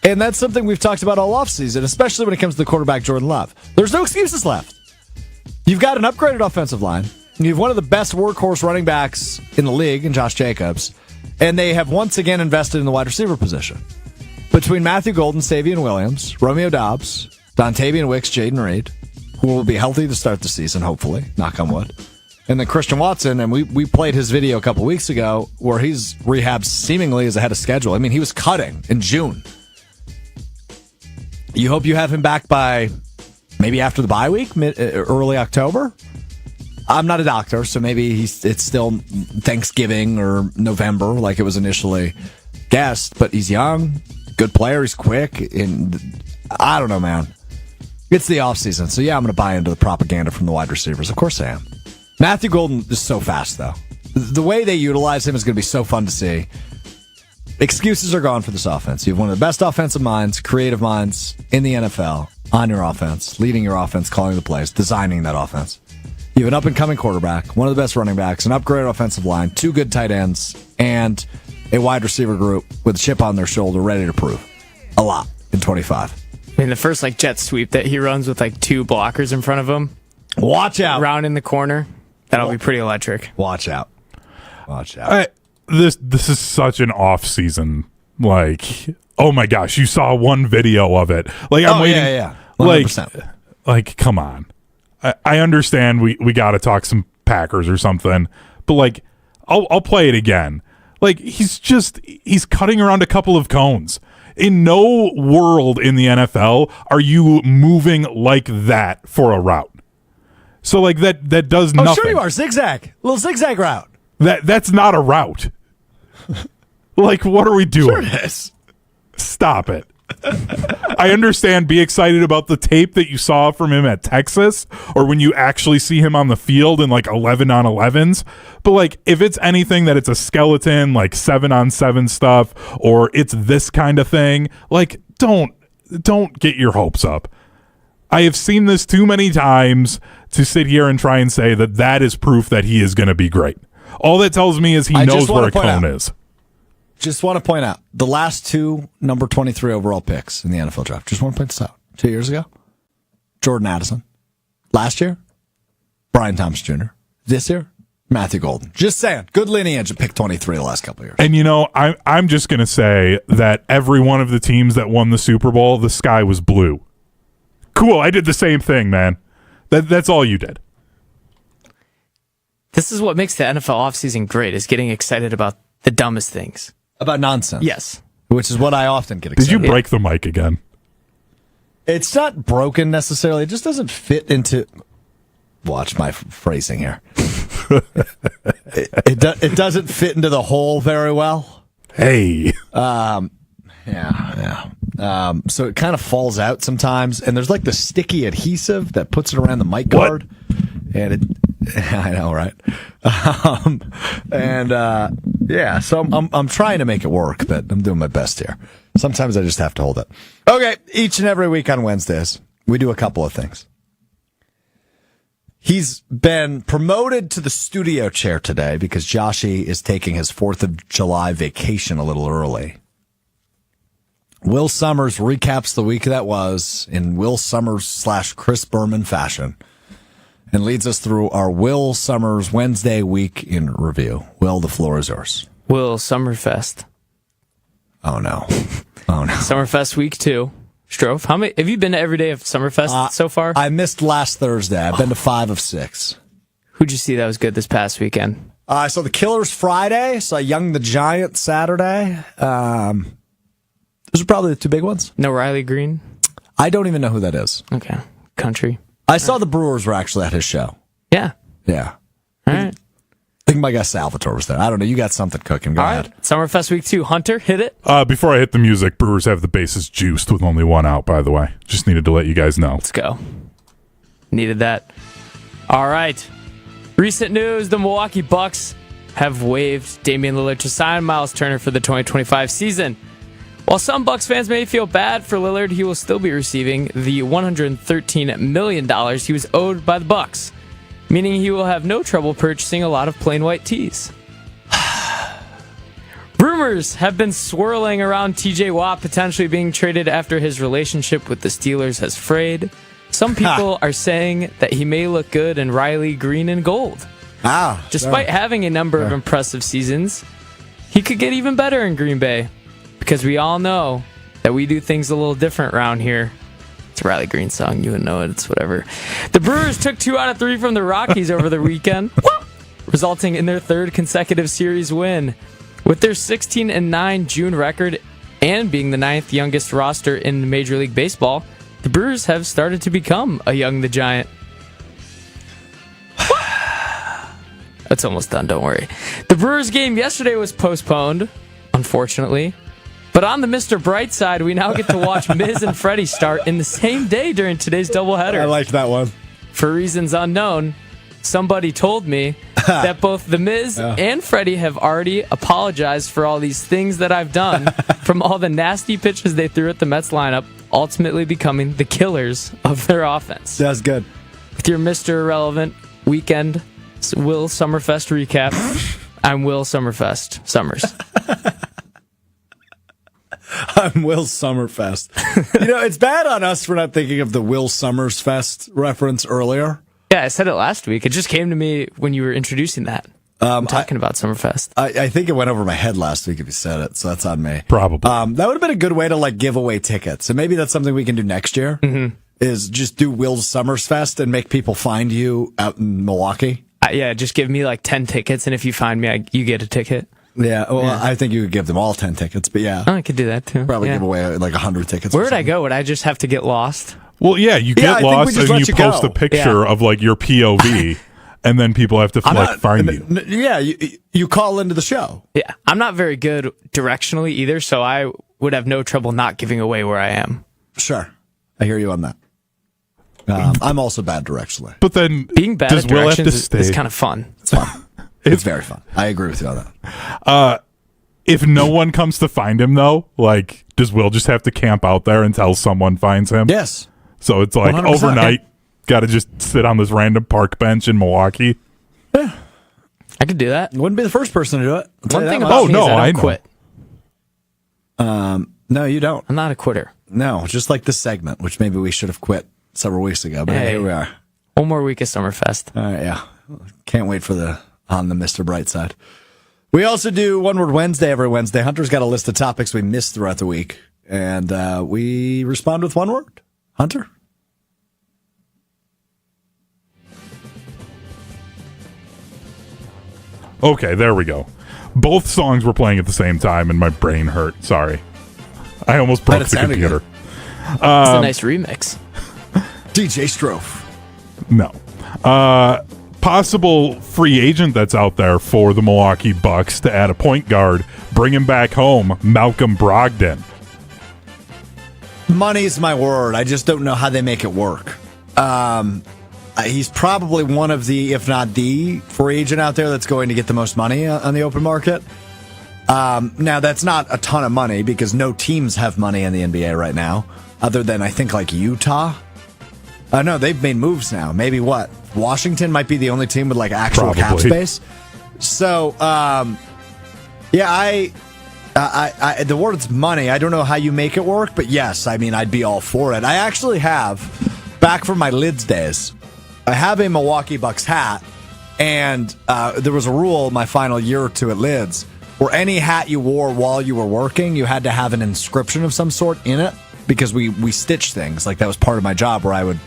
And that's something we've talked about all offseason, especially when it comes to the quarterback Jordan Love. There's no excuses left. You've got an upgraded offensive line. You have one of the best workhorse running backs in the league in Josh Jacobs. And they have once again invested in the wide receiver position. Between Matthew Golden, Savion Williams, Romeo Doubs, Dontavian Wicks, Jaden Reed, who will be healthy to start the season, hopefully, knock on wood. And then Christian Watson, and we played his video a couple weeks ago where he's rehabbed seemingly as ahead of schedule. I mean, he was cutting in June. You hope you have him back by maybe after the bye week, early October? I'm not a doctor, so maybe it's still Thanksgiving or November like it was initially guessed, but he's young, good player, he's quick, and I don't know, man. It's the offseason, so yeah, I'm going to buy into the propaganda from the wide receivers. Of course I am. Matthew Golden is so fast, though. The way they utilize him is going to be so fun to see. Excuses are gone for this offense. You have one of the best offensive minds, creative minds in the NFL on your offense, leading your offense, calling the plays, designing that offense. You have an up-and-coming quarterback, one of the best running backs, an upgraded offensive line, 2 good tight ends, and a wide receiver group with a chip on their shoulder ready to prove a lot in 25. I mean, the first jet sweep that he runs with 2 blockers in front of him. Watch out. Round in the corner. That'll be pretty electric. Watch out. Watch out. This is such an off-season, oh my gosh, you saw one video of it. I'm waiting. Yeah. 100%. Come on. I understand we got to talk some Packers or something, but I'll play it again. He's cutting around a couple of cones. In no world in the NFL are you moving like that for a route. So that does nothing. Oh, sure you are. Zigzag. Little zigzag route. That's not a route. What are we doing? Sure it is. Stop it. I understand, be excited about the tape that you saw from him at Texas or when you actually see him on the field in 11 on 11s. But if it's anything that it's a skeleton, 7 on 7 stuff, or it's this kind of thing, don't get your hopes up. I have seen this too many times to sit here and try and say that is proof that he is going to be great. All that tells me is he knows where a cone is. Just want to point out the last 2 number 23 overall picks in the NFL draft. Just want to point this out. 2 years ago, Jordan Addison. Last year, Brian Thomas Jr. This year, Matthew Golden. Just saying. Good lineage at pick 23 the last couple of years. And I'm just going to say that every one of the teams that won the Super Bowl, the sky was blue. Cool. I did the same thing, man. That's all you did. This is what makes the NFL offseason great, is getting excited about the dumbest things. About nonsense. Yes. Which is what I often get excited about. Did you break the mic again? It's not broken necessarily. It just doesn't fit into... Watch my phrasing here. It doesn't fit into the hole very well. Hey. Yeah. So it kind of falls out sometimes, and there's the sticky adhesive that puts it around the mic guard. And I know, right? So I'm trying to make it work, but I'm doing my best here. Sometimes I just have to hold it. Okay, each and every week on Wednesdays, we do a couple of things. He's been promoted to the studio chair today because Joshy is taking his 4th of July vacation a little early. Will Sommers recaps the week that was in Will Sommers / Chris Berman fashion and leads us through our Will Sommers Wednesday week in review. Will, the floor is yours. Will Summerfest. Oh, no. Summerfest week 2. Strouf, how many have you been to every day of Summerfest so far? I missed last Thursday. I've been to 5 of 6. Who'd you see that was good this past weekend? I saw the Killers Friday. Saw Young the Giant Saturday. Those are probably the 2 big ones. No Riley Green? I don't even know who that is. Okay. Country. I saw the Brewers were actually at his show. Yeah. Yeah. All right. I think my guy Salvatore was there. I don't know. You got something cooking. Go ahead. Summerfest week 2. Hunter, hit it. Before I hit the music, Brewers have the bases juiced with only 1 out, by the way. Just needed to let you guys know. Let's go. Needed that. All right. Recent news, the Milwaukee Bucks have waived Damian Lillard to sign Myles Turner for the 2025 season. While some Bucks fans may feel bad for Lillard, he will still be receiving the $113 million he was owed by the Bucks, meaning he will have no trouble purchasing a lot of plain white tees. Rumors have been swirling around TJ Watt potentially being traded after his relationship with the Steelers has frayed. Some people are saying that he may look good in Riley green and gold. Despite having a number of impressive seasons, he could get even better in Green Bay, because we all know that we do things a little different around here. It's a Riley Green song. You would know it. It's whatever. The Brewers took 2 out of 3 from the Rockies over the weekend, resulting in their 3rd consecutive series win. With their 16-9 June record and being the 9th youngest roster in Major League Baseball, the Brewers have started to become a young the Giant. That's almost done, don't worry. The Brewers game yesterday was postponed, unfortunately. But on the Mr. Bright side, we now get to watch Miz and Freddie start in the same day during today's doubleheader. I liked that one. For reasons unknown, somebody told me that both the Miz and Freddie have already apologized for all these things that I've done, from all the nasty pitches they threw at the Mets lineup, ultimately becoming the killers of their offense. That's good. With your Mr. Irrelevant weekend Will Summerfest recap, I'm Will Summerfest Summers. I'm Will Summerfest. It's bad on us for not thinking of the Will Summers Fest reference earlier. Yeah, I said it last week. It just came to me when you were introducing that. I'm talking about Summerfest. I think it went over my head last week if you said it, so that's on me. Probably. That would have been a good way to give away tickets. So maybe that's something we can do next year, is just do Will Summers Fest and make people find you out in Milwaukee. Just give me 10 tickets, and if you find me, you get a ticket. Yeah, I think you could give them all 10 tickets, but yeah. I could do that too. Probably give away 100 tickets. Where would I go? Would I just have to get lost? Well, yeah, you get lost and you post a picture of your POV, and then people have to find you. Yeah, you call into the show. Yeah, I'm not very good directionally either, so I would have no trouble not giving away where I am. Sure, I hear you on that. I'm also bad directionally. But then being bad at directions is kind of fun. It's fun. It's very fun. I agree with you on that. If no one comes to find him, though, does Will just have to camp out there until someone finds him? Yes. So it's 100%. Overnight, got to just sit on this random park bench in Milwaukee. Yeah. I could do that. Wouldn't be the first person to do it. One thing about me is I don't quit. No, you don't. I'm not a quitter. No, just like this segment, which maybe we should have quit several weeks ago, but here we are. One more week of Summerfest. All right, yeah. Can't wait for on the Mr. Bright side. We also do One Word Wednesday every Wednesday. Hunter's got a list of topics we missed throughout the week, and we respond with one word. Hunter? Okay, there we go. Both songs were playing at the same time, and my brain hurt. Sorry. I almost broke the computer. It's a nice remix. DJ Strouf. No. Possible free agent that's out there for the Milwaukee Bucks to add a point guard, bring him back home, Malcolm Brogdon. Money's my word. I just don't know how they make it work. He's probably one of the, if not the, free agent out there that's going to get the most money on the open market. Now, that's not a ton of money because no teams have money in the NBA right now, other than I think Utah. No, they've made moves now. Maybe what? Washington might be the only team with actual cap space. So, the word's money. I don't know how you make it work, but yes, I'd be all for it. I actually have, back from my Lids days, I have a Milwaukee Bucks hat, and there was a rule my final year or two at Lids where any hat you wore while you were working, you had to have an inscription of some sort in it because we stitch things. That was part of my job where I would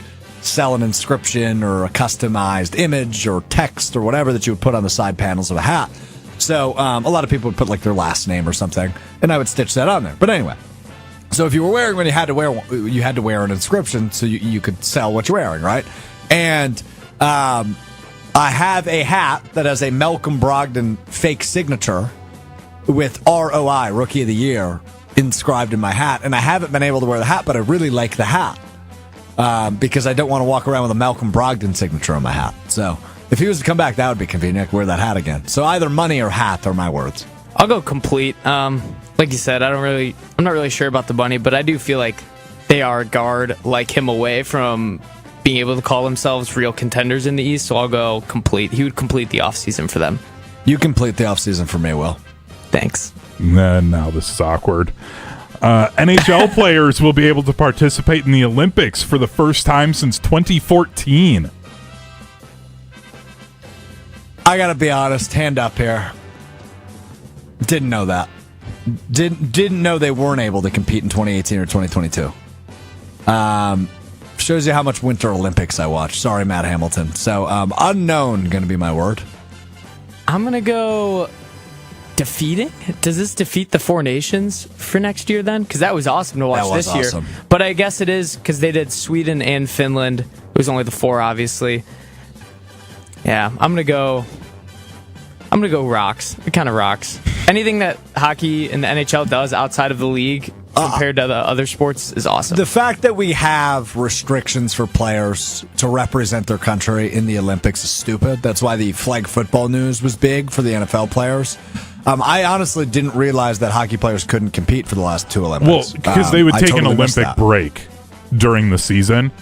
sell an inscription or a customized image or text or whatever that you would put on the side panels of a hat. So a lot of people would put their last name or something, and I would stitch that on there. But anyway, so if you were wearing one, you had to wear an inscription so you could sell what you're wearing, right? And I have a hat that has a Malcolm Brogdon fake signature with ROI, Rookie of the Year, inscribed in my hat. And I haven't been able to wear the hat, but I really like the hat because I don't want to walk around with a Malcolm Brogdon signature on my hat. So if he was to come back, that would be convenient. I could wear that hat again. So either money or hat are my words. I'll go complete. Like you said, I'm not really sure about the money, but I do feel like they are a guard like him away from being able to call themselves real contenders in the East. So I'll go complete. He would complete the offseason for them. You complete the offseason for me, Will. Thanks. Now this is awkward. NHL players will be able to participate in the Olympics for the first time since 2014. I gotta be honest, hand up here. Didn't know that. Didn't know they weren't able to compete in 2018 or 2022. Shows you how much Winter Olympics I watch. Sorry, Matt Hamilton. So, unknown gonna be my word. I'm gonna go defeating. Does this defeat the Four Nations for next year then? Because that was awesome to watch this year. But I guess it is because they did Sweden and Finland. It was only the four, obviously. Yeah, I'm gonna go rocks. It kind of rocks. Anything that hockey and the NHL does outside of the league compared to the other sports is awesome. The fact that we have restrictions for players to represent their country in the Olympics is stupid. That's why the flag football news was big for the NFL players. I honestly didn't realize that hockey players couldn't compete for the last two Olympics. Well, because they would take an Olympic break during the season.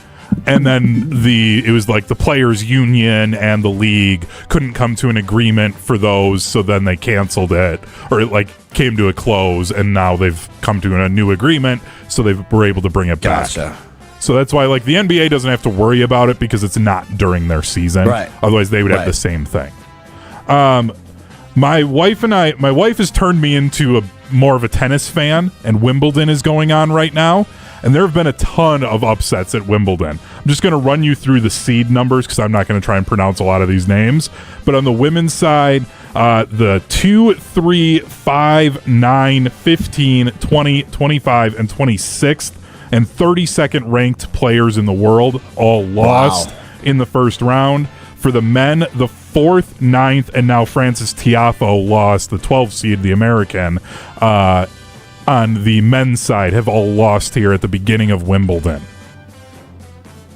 And then it was like the players' union and the league couldn't come to an agreement for those, so then they canceled it, or it like came to a close, and now they've come to a new agreement, so they were able to bring it back. Gotcha. So that's why like the NBA doesn't have to worry about it because it's not during their season. Right. Otherwise, they would have the same thing. My wife has turned me into more of a tennis fan, and Wimbledon is going on right now. And there have been a ton of upsets at Wimbledon. I'm just going to run you through the seed numbers because I'm not going to try and pronounce a lot of these names. But on the women's side, the 2, 3, 5, 9, 15, 20, 25, and 26th and 32nd ranked players in the world all lost in the first round. For the men, the 4th, 9th, and now Francis Tiafoe lost, the 12th seed, the American, on the men's side have all lost here at the beginning of Wimbledon.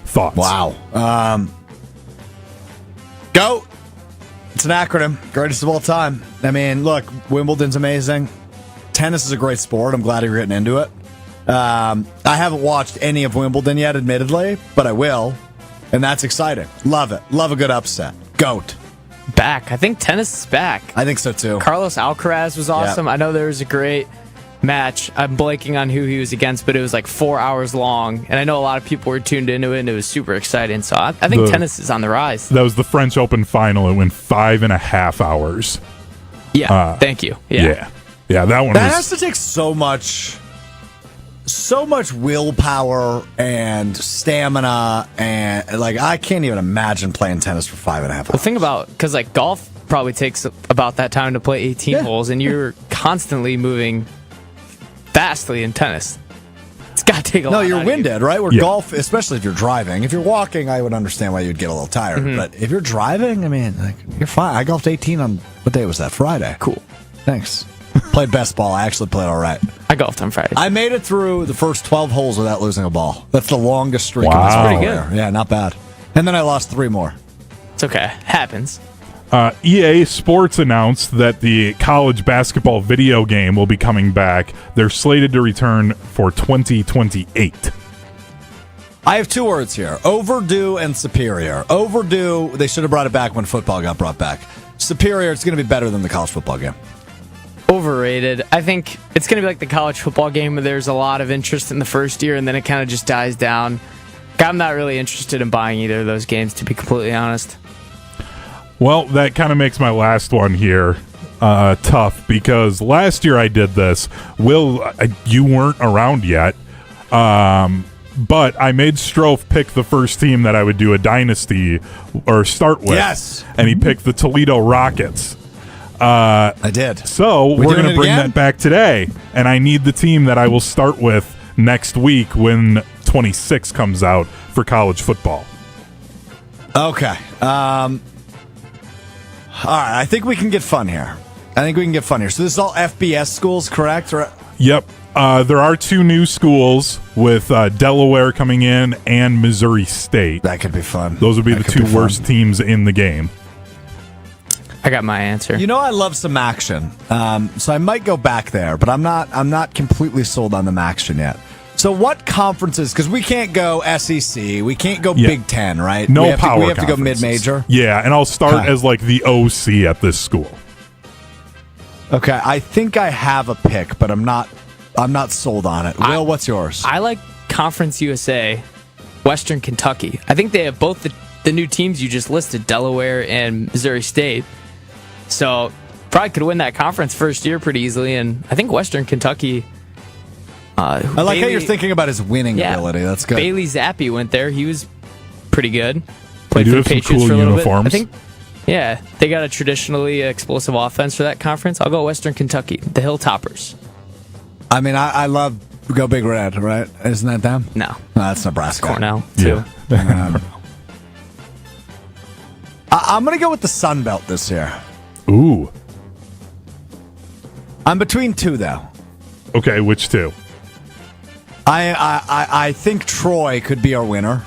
Thoughts? Wow. GOAT. It's an acronym. Greatest of all time. I mean, look, Wimbledon's amazing. Tennis is a great sport. I'm glad you're getting into it. I haven't watched any of Wimbledon yet, admittedly, but I will. And that's exciting. Love it. Love a good upset. GOAT. Back. I think tennis is back. I think so, too. Carlos Alcaraz was awesome. Yep. I know there was a great match. I'm blanking on who he was against, but it was like 4 hours long, and I know a lot of people were tuned into it, and it was super exciting. So I think tennis is on the rise. That was the French Open final. It went 5.5 hours. Yeah, thank you. Yeah, that one. That has to take so much willpower and stamina, and like I can't even imagine playing tennis for 5.5 hours. Well, think about, because like golf probably takes about that time to play 18 holes, and you're constantly moving fastly in tennis. It's got to take a lot. No, you're winded, right? Where Yeah. golf, especially if you're driving. If you're walking, I would understand why you'd get a little tired. But if you're driving, I mean, like, you're fine. I golfed 18 on, what day was that? Friday. Cool. Thanks. Played best ball. I actually played all right. I golfed on Friday. I made it through the first 12 holes without losing a ball. That's the longest streak. Wow. Of this That's pretty career. Yeah, not bad. And then I lost 3 more. It's okay. Happens. EA Sports announced that the college basketball video game will be coming back. They're slated to return for 2028. I have 2 words here. Overdue and superior. Overdue, they should have brought it back when football got brought back. Superior, it's going to be better than the college football game. Overrated. I think it's going to be like the college football game where there's a lot of interest in the first year and then it kind of just dies down. I'm not really interested in buying either of those games, to be completely honest. Well, that kind of makes my last one here tough because last year I did this. Will, you weren't around yet, but I made Strouf pick the first team that I would do a dynasty or start with. Yes. And he picked the Toledo Rockets. I did. So we're going to bring again? that back today, and I need the team that I will start with next week when 26 comes out for college football. Okay. All right. I think we can get fun here. So this is all FBS schools, correct? Or Yep. There are 2 new schools with Delaware coming in and Missouri State. that could be fun. Those would be That the could 2 be fun. worst teams in the game. I got my answer. You know, I love some action, so I might go back there, but I'm not completely sold on the action yet. So, what conferences? Because we can't go SEC, we can't go Big Ten, right? No we have power we have to go conferences. mid-major. Yeah, and I'll start Okay. as like the OC at this school. Okay, I think I have a pick, but I'm not I'm not sold on it. Will, what's yours? I like Conference USA, Western Kentucky. I think they have both the new teams you just listed, Delaware and Missouri State. So probably could win that conference first year pretty easily. And I think Western Kentucky. I like how you're thinking about his winning ability. That's good. Bailey Zappi went there. He was pretty good. Played They for do the have some Patriots cool for a little uniforms. bit. I think, yeah, they got a traditionally explosive offense for that conference. I'll go Western Kentucky, the Hilltoppers. I mean, I love Go Big Red, right? Isn't that them? No, that's Nebraska. Cornell too. Yeah. I'm going to go with the Sun Belt this year. Ooh. I'm between two, though. Okay, which two? I think Troy could be our winner.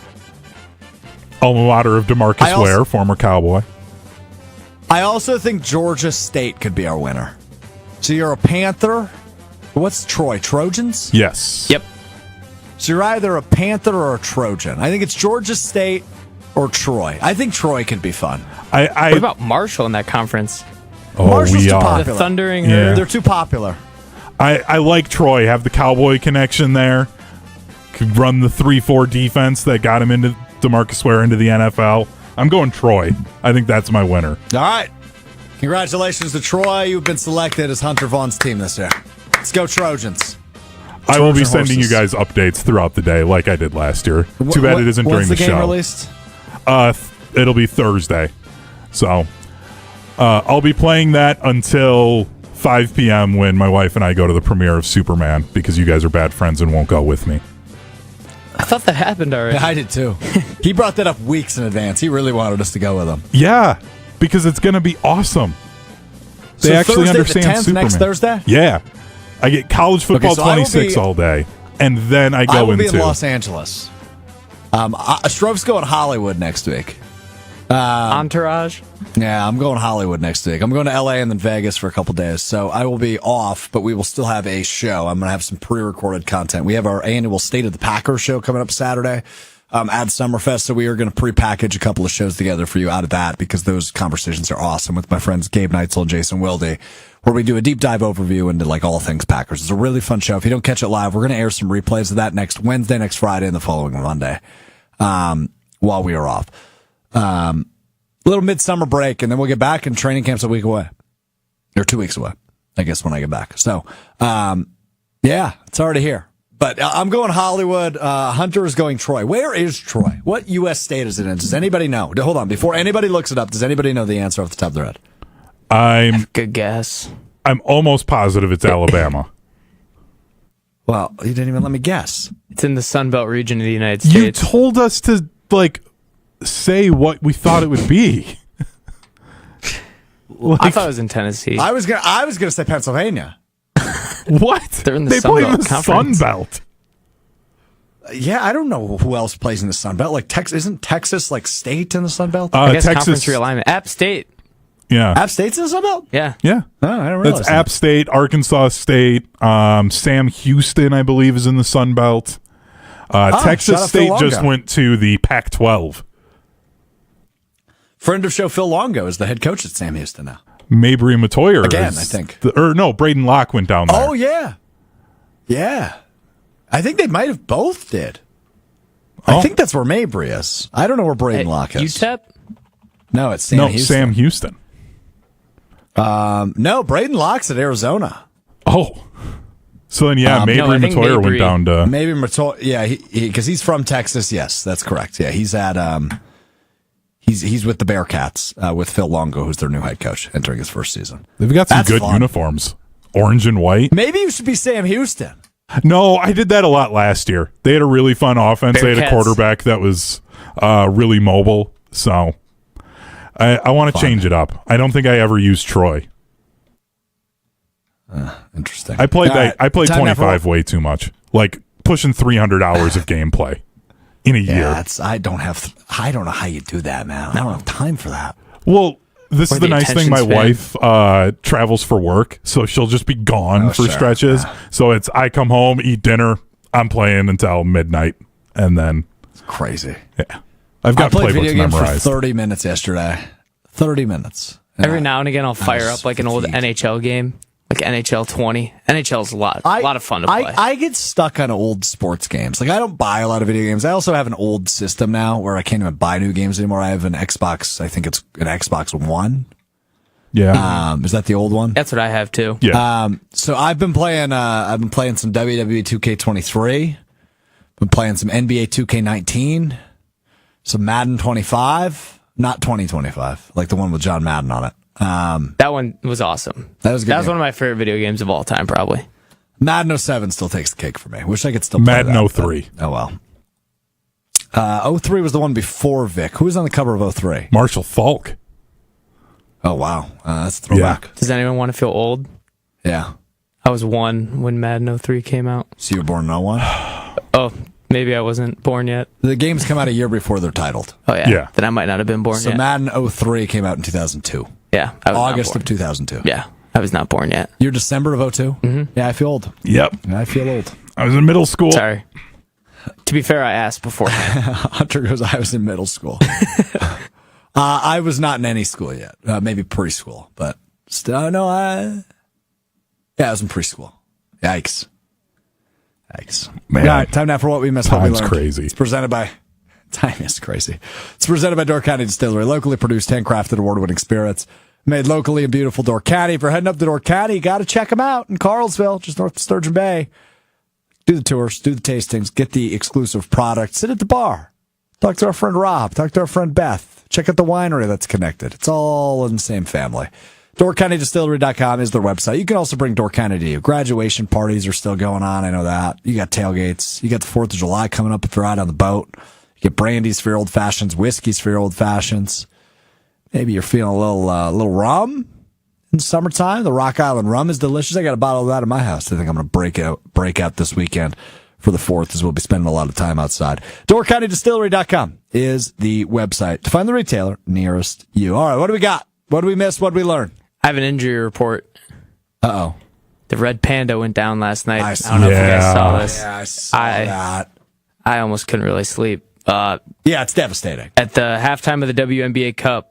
Alma mater of DeMarcus Ware, former Cowboy. I also think Georgia State could be our winner. So you're a Panther. What's Troy? Trojans? Yes. Yep. So you're either a Panther or a Trojan. I think it's Georgia State or Troy. I think Troy could be fun. What about Marshall in that conference? Marshall's too The popular. Thundering Yeah. Herd. They're too popular. I like Troy. Have the Cowboy connection there. Could run the 3-4 defense that got him into DeMarcus Ware into the NFL. I'm going Troy. I think that's my winner. All right. Congratulations to Troy. You've been selected as Hunter Vaughn's team this year. Let's go Trojans. I will be Trojan sending you horses. guys updates throughout the day like I did last year. Too bad it isn't during When's the the game show. released? It'll be Thursday. So I'll be playing that until 5 p.m. when my wife and I go to the premiere of Superman because you guys are bad friends and won't go with me. I thought that happened already. Yeah, I did too. He brought that up weeks in advance. He really wanted us to go with him. Yeah, because it's going to be awesome. They So actually Thursday the understand 10th, Superman. next Thursday? Yeah. I get college football so I will 26 be- all day, and then I I go will be into... in Los Angeles. Strouf's going Hollywood next week. Entourage. Yeah, I'm going Hollywood next week. I'm going to LA and then Vegas for a couple days. So I will be off, but we will still have a show. I'm going to have some pre-recorded content. We have our annual State of the Packers show coming up Saturday at Summerfest. So we are going to pre-package a couple of shows together for you out of that because those conversations are awesome with my friends Gabe Neitzel and Jason Wilde, where we do a deep dive overview into like all things Packers. It's a really fun show. If you don't catch it live, we're going to air some replays of that next Wednesday, next Friday, and the following Monday while we are off. Little midsummer break, and then we'll get back, and training camp's a week away. Or 2 weeks away, I guess, when I get back. So, yeah, it's already here. But I'm going Hollywood. Hunter is going Troy. Where is Troy? What U.S. state is it in? Does anybody know? Hold on. Before anybody looks it up, does anybody know the answer off the top of their head? Good guess. I'm almost positive it's Alabama. Well, you didn't even let me guess. It's in the Sun Belt region of the United States. You told us to, say what we thought it would be. I thought it was in Tennessee. I was gonna say Pennsylvania. What? They're in the they Sun play in Belt the Conference. Sun Belt. Yeah, I don't know who else plays in the Sun Belt. Like Texas, isn't Texas like state in the Sun Belt? I guess Texas, conference realignment. App State. Yeah. App State's in the Sun Belt? Yeah. Yeah. Oh, I didn't realize That's that. App State, Arkansas State, Sam Houston, I believe, is in the Sun Belt. shout out Texas Phil State Longo. just went to the Pac-12. Friend of show Phil Longo is the head coach at Sam Houston now. Mabry Matoyer. Again, I think. Braden Locke went down there. Oh, yeah. Yeah. I think they might have both did. I think that's where Mabry is. I don't know where Braden Locke is. UTEP? No, it's Sam Houston. Sam Houston. No, Braden Locke's at Arizona. Oh. So then, Mabry no, I think Matoyer went Mabry- down to... Maybe Matoyer. Yeah, because he's from Texas. Yes, that's correct. Yeah, he's at he's with the Bearcats with Phil Longo, who's their new head coach, entering his first season. They've got some That's good fun. uniforms. Orange and white. Maybe you should be Sam Houston. No, I did that a lot last year. They had a really fun offense. They had a Bearcats. quarterback that was really mobile. So I want to change it up. I don't think I ever used Troy. Interesting. I played All right, I played time now for- 25 way too much. Like pushing 300 hours of gameplay in a year. Yeah, I don't know how you do that, man. I don't have time for that. Well, this Or is the the nice thing. attention My span. wife travels for work, so she'll just be gone for sure. stretches. So it's I come home, eat dinner, I'm playing until midnight, and then It's crazy. yeah, I've I got played video playbooks games for memorized. 30 minutes yesterday. 30 minutes. Yeah. Every now and again, I'll fire was up like an old fatigued. NHL game, Like NHL 20. NHL's a lot of fun to play. I get stuck on old sports games. Like, I don't buy a lot of video games. I also have an old system now where I can't even buy new games anymore. I have an Xbox. I think it's an Xbox One. Yeah. Is that the old one? That's what I have too. Yeah. So I've been playing some WWE 2K23. Been playing some NBA 2K19. Some Madden 25. Not 2025. Like the one with John Madden on it. That one was awesome. That was a good. That was one of my favorite video games of all time, probably. Madden 07 still takes the cake for me. Wish I could still play Madden that, 03. Oh, well. 03 was the one before Vic. Who was on the cover of 03? Marshall Falk. Oh, wow. That's a throwback. Does anyone want to feel old? Yeah. I was 1 when Madden 03 came out. So you were born in 01? Oh, maybe I wasn't born yet. The games come out a year before they're titled. Oh, yeah. Yeah. Then I might not have been born So yet. Madden 03 came out in 2002. Yeah. I was not August born. of 2002. Yeah. I was not born yet. You're December of 02? Mm-hmm. Yeah, I feel old. Yep. I feel old. I was in middle school. Sorry. To be fair, I asked beforehand. Hunter goes, I was in middle school. I was not in any school yet. Maybe preschool, but still, no, I was in preschool. Yikes. Man. All right, time now for what we missed. What we Time's learned. crazy. It's presented by Time is crazy. It's presented by Door County Distillery, locally produced, handcrafted, award-winning spirits, made locally in beautiful Door County. If you're heading up to Door County, you got to check them out in Carlsville, just north of Sturgeon Bay. Do the tours, do the tastings, get the exclusive product, sit at the bar, talk to our friend Rob, talk to our friend Beth, check out the winery that's connected. It's all in the same family. DoorCountyDistillery.com is their website. You can also bring Door County to you. Graduation parties are still going on. I know that. You got tailgates. You got the 4th of July coming up if you're out on the boat. You get brandies for your old fashions, whiskeys for your old fashions. Maybe you're feeling a little rum in the summertime. The Rock Island rum is delicious. I got a bottle of that in my house. I think I'm going to break out this weekend for the 4th, as we'll be spending a lot of time outside. DoorCountyDistillery.com is the website to find the retailer nearest you. All right, what do we got? What do we miss? What do we learn? I have an injury report. Uh-oh. The Red Panda went down last night. I I don't know if you guys saw this. Yeah, I saw that. I almost couldn't really sleep. Yeah, it's devastating. At the halftime of the WNBA Cup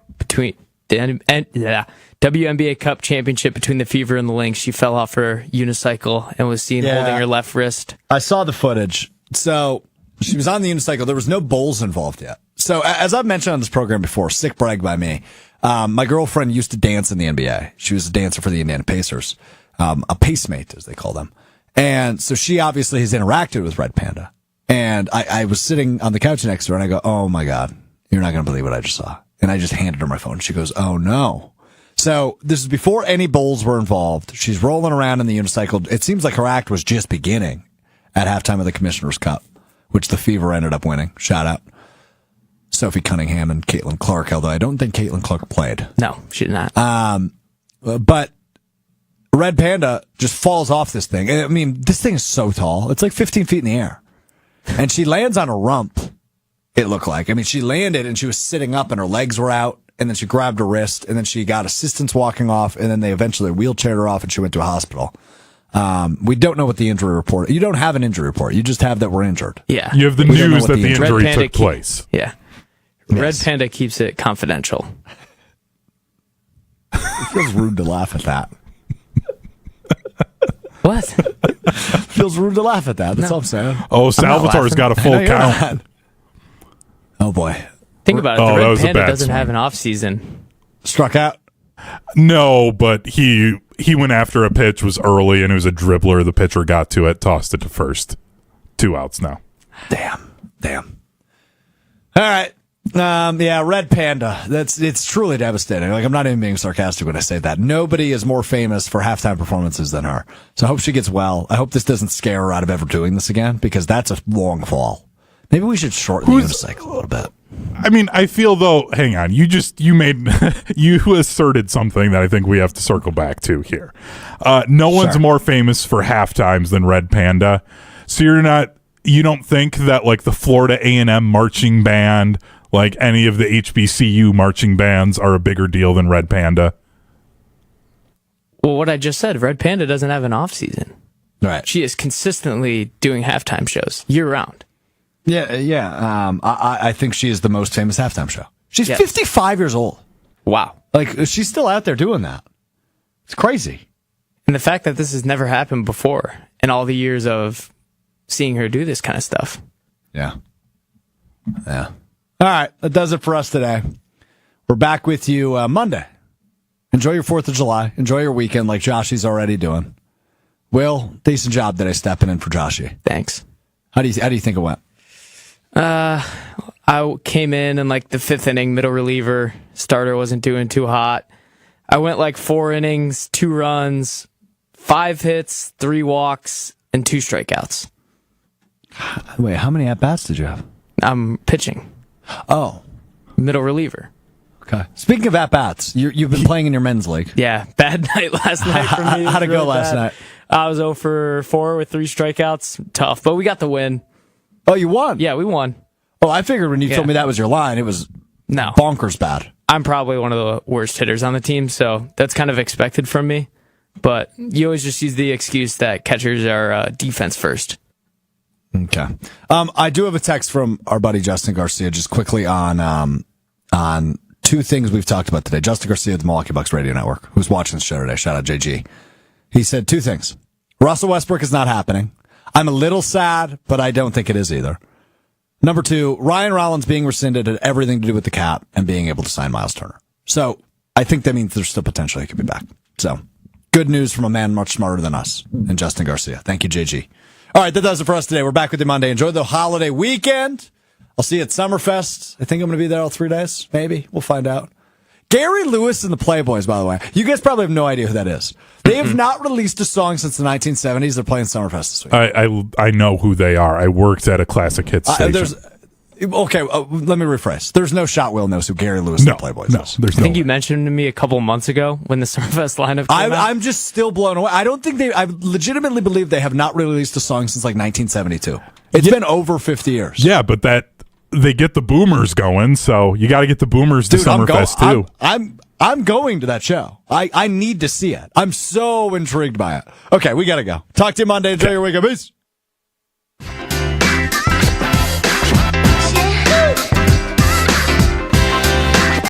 WNBA Cup championship between the Fever and the Lynx, she fell off her unicycle and was seen holding her left wrist. I saw the footage. So she was on the unicycle. There was no bowls involved yet. So as I've mentioned on this program before, sick brag by me. My girlfriend used to dance in the NBA. She was a dancer for the Indiana Pacers, a pacemate as they call them. And so she obviously has interacted with Red Panda. And I was sitting on the couch next to her and I go, oh my God, you're not going to believe what I just saw. And I just handed her my phone. She goes, oh no. So this is before any bowls were involved. She's rolling around in the unicycle. It seems like her act was just beginning at halftime of the Commissioner's Cup, which the Fever ended up winning. Shout out Sophie Cunningham and Caitlin Clark, although I don't think Caitlin Clark played. No, she did not. But Red Panda just falls off this thing. I mean, this thing is so tall. It's like 15 feet in the air. And she lands on a rump, it looked like. I mean, she landed and she was sitting up and her legs were out. And then she grabbed her wrist, and then she got assistance walking off, and then they eventually wheelchaired her off, and she went to a hospital. We don't know what the injury report. You don't have an injury report. You just have that we're injured. Yeah. You have the news that the injury took place. Yeah. Red Panda keeps it confidential. It feels rude to laugh at that. What? Feels rude to laugh at that. That's all I'm saying. Oh, Salvatore's got a full count. Oh, boy. Think about it. Oh, The that Red was a Panda bad doesn't swing. have an off season. Struck out. No, but he went after a pitch, was early, and it was a dribbler. The pitcher got to it, tossed it to first. 2 outs now. Damn. All right. Yeah, Red Panda. It's truly devastating. Like, I'm not even being sarcastic when I say that. Nobody is more famous for halftime performances than her. So I hope she gets well. I hope this doesn't scare her out of ever doing this again, because that's a long fall. Maybe we should shorten the unicycle a little bit. I mean, I feel though. Hang on, you asserted something that I think we have to circle back to here. No one's more famous for half times than Red Panda. So you don't think that like the Florida A&M marching band, like any of the HBCU marching bands, are a bigger deal than Red Panda? Well, what I just said, Red Panda doesn't have an off season. Right. She is consistently doing halftime shows year round. Yeah. I think she is the most famous halftime show. She's Yes. 55 years old. Wow. Like, she's still out there doing that. It's crazy. And the fact that this has never happened before in all the years of seeing her do this kind of stuff. Yeah. Yeah. All right. That does it for us today. We're back with you Monday. Enjoy your 4th of July. Enjoy your weekend like Joshy's already doing. Will, decent job today stepping in for Joshy. Thanks. How do you think it went? I came in like the 5th inning, middle reliever. Starter wasn't doing too hot. I went like 4 innings, 2 runs, 5 hits, 3 walks, and 2 strikeouts. Wait, how many at-bats did you have? I'm pitching. Oh. Middle reliever. Okay. Speaking of at-bats, you've been playing in your men's league. Yeah, bad night last night for me. How'd it go last night? I was 0 for 4 with 3 strikeouts. Tough, but we got the win. Oh, you won? Yeah, we won. Oh, I figured when you told me that was your line, it was bonkers bad. I'm probably one of the worst hitters on the team, so that's kind of expected from me. But you always just use the excuse that catchers are defense first. Okay. I do have a text from our buddy Justin Garcia just quickly on 2 things we've talked about today. Justin Garcia of the Milwaukee Bucks Radio Network, who's watching the show today. Shout out JG. He said 2 things. Russell Westbrook is not happening. I'm a little sad, but I don't think it is either. Number 2, Ryan Rollins being rescinded had everything to do with the cap and being able to sign Myles Turner. So I think that means there's still potential he could be back. So good news from a man much smarter than us and Justin Garcia. Thank you, JG. All right, that does it for us today. We're back with you Monday. Enjoy the holiday weekend. I'll see you at Summerfest. I think I'm going to be there all 3 days. Maybe. We'll find out. Gary Lewis and the Playboys, by the way. You guys probably have no idea who that is. They have not released a song since the 1970s. They're playing Summerfest this week. I know who they are. I worked at a classic hit station. Okay, let me rephrase. There's no shot Will knows who Gary Lewis and the Playboys is. There's I think you mentioned to me a couple months ago when the Summerfest lineup came out. I'm just still blown away. I don't think I legitimately believe they have not released a song since like 1972. It's been over 50 years. Yeah, but they get the boomers going, so you got to get the boomers to Summerfest too. I'm going to that show. I need to see it. I'm so intrigued by it. Okay, we got to go. Talk to you Monday. Enjoy your weekend. Peace.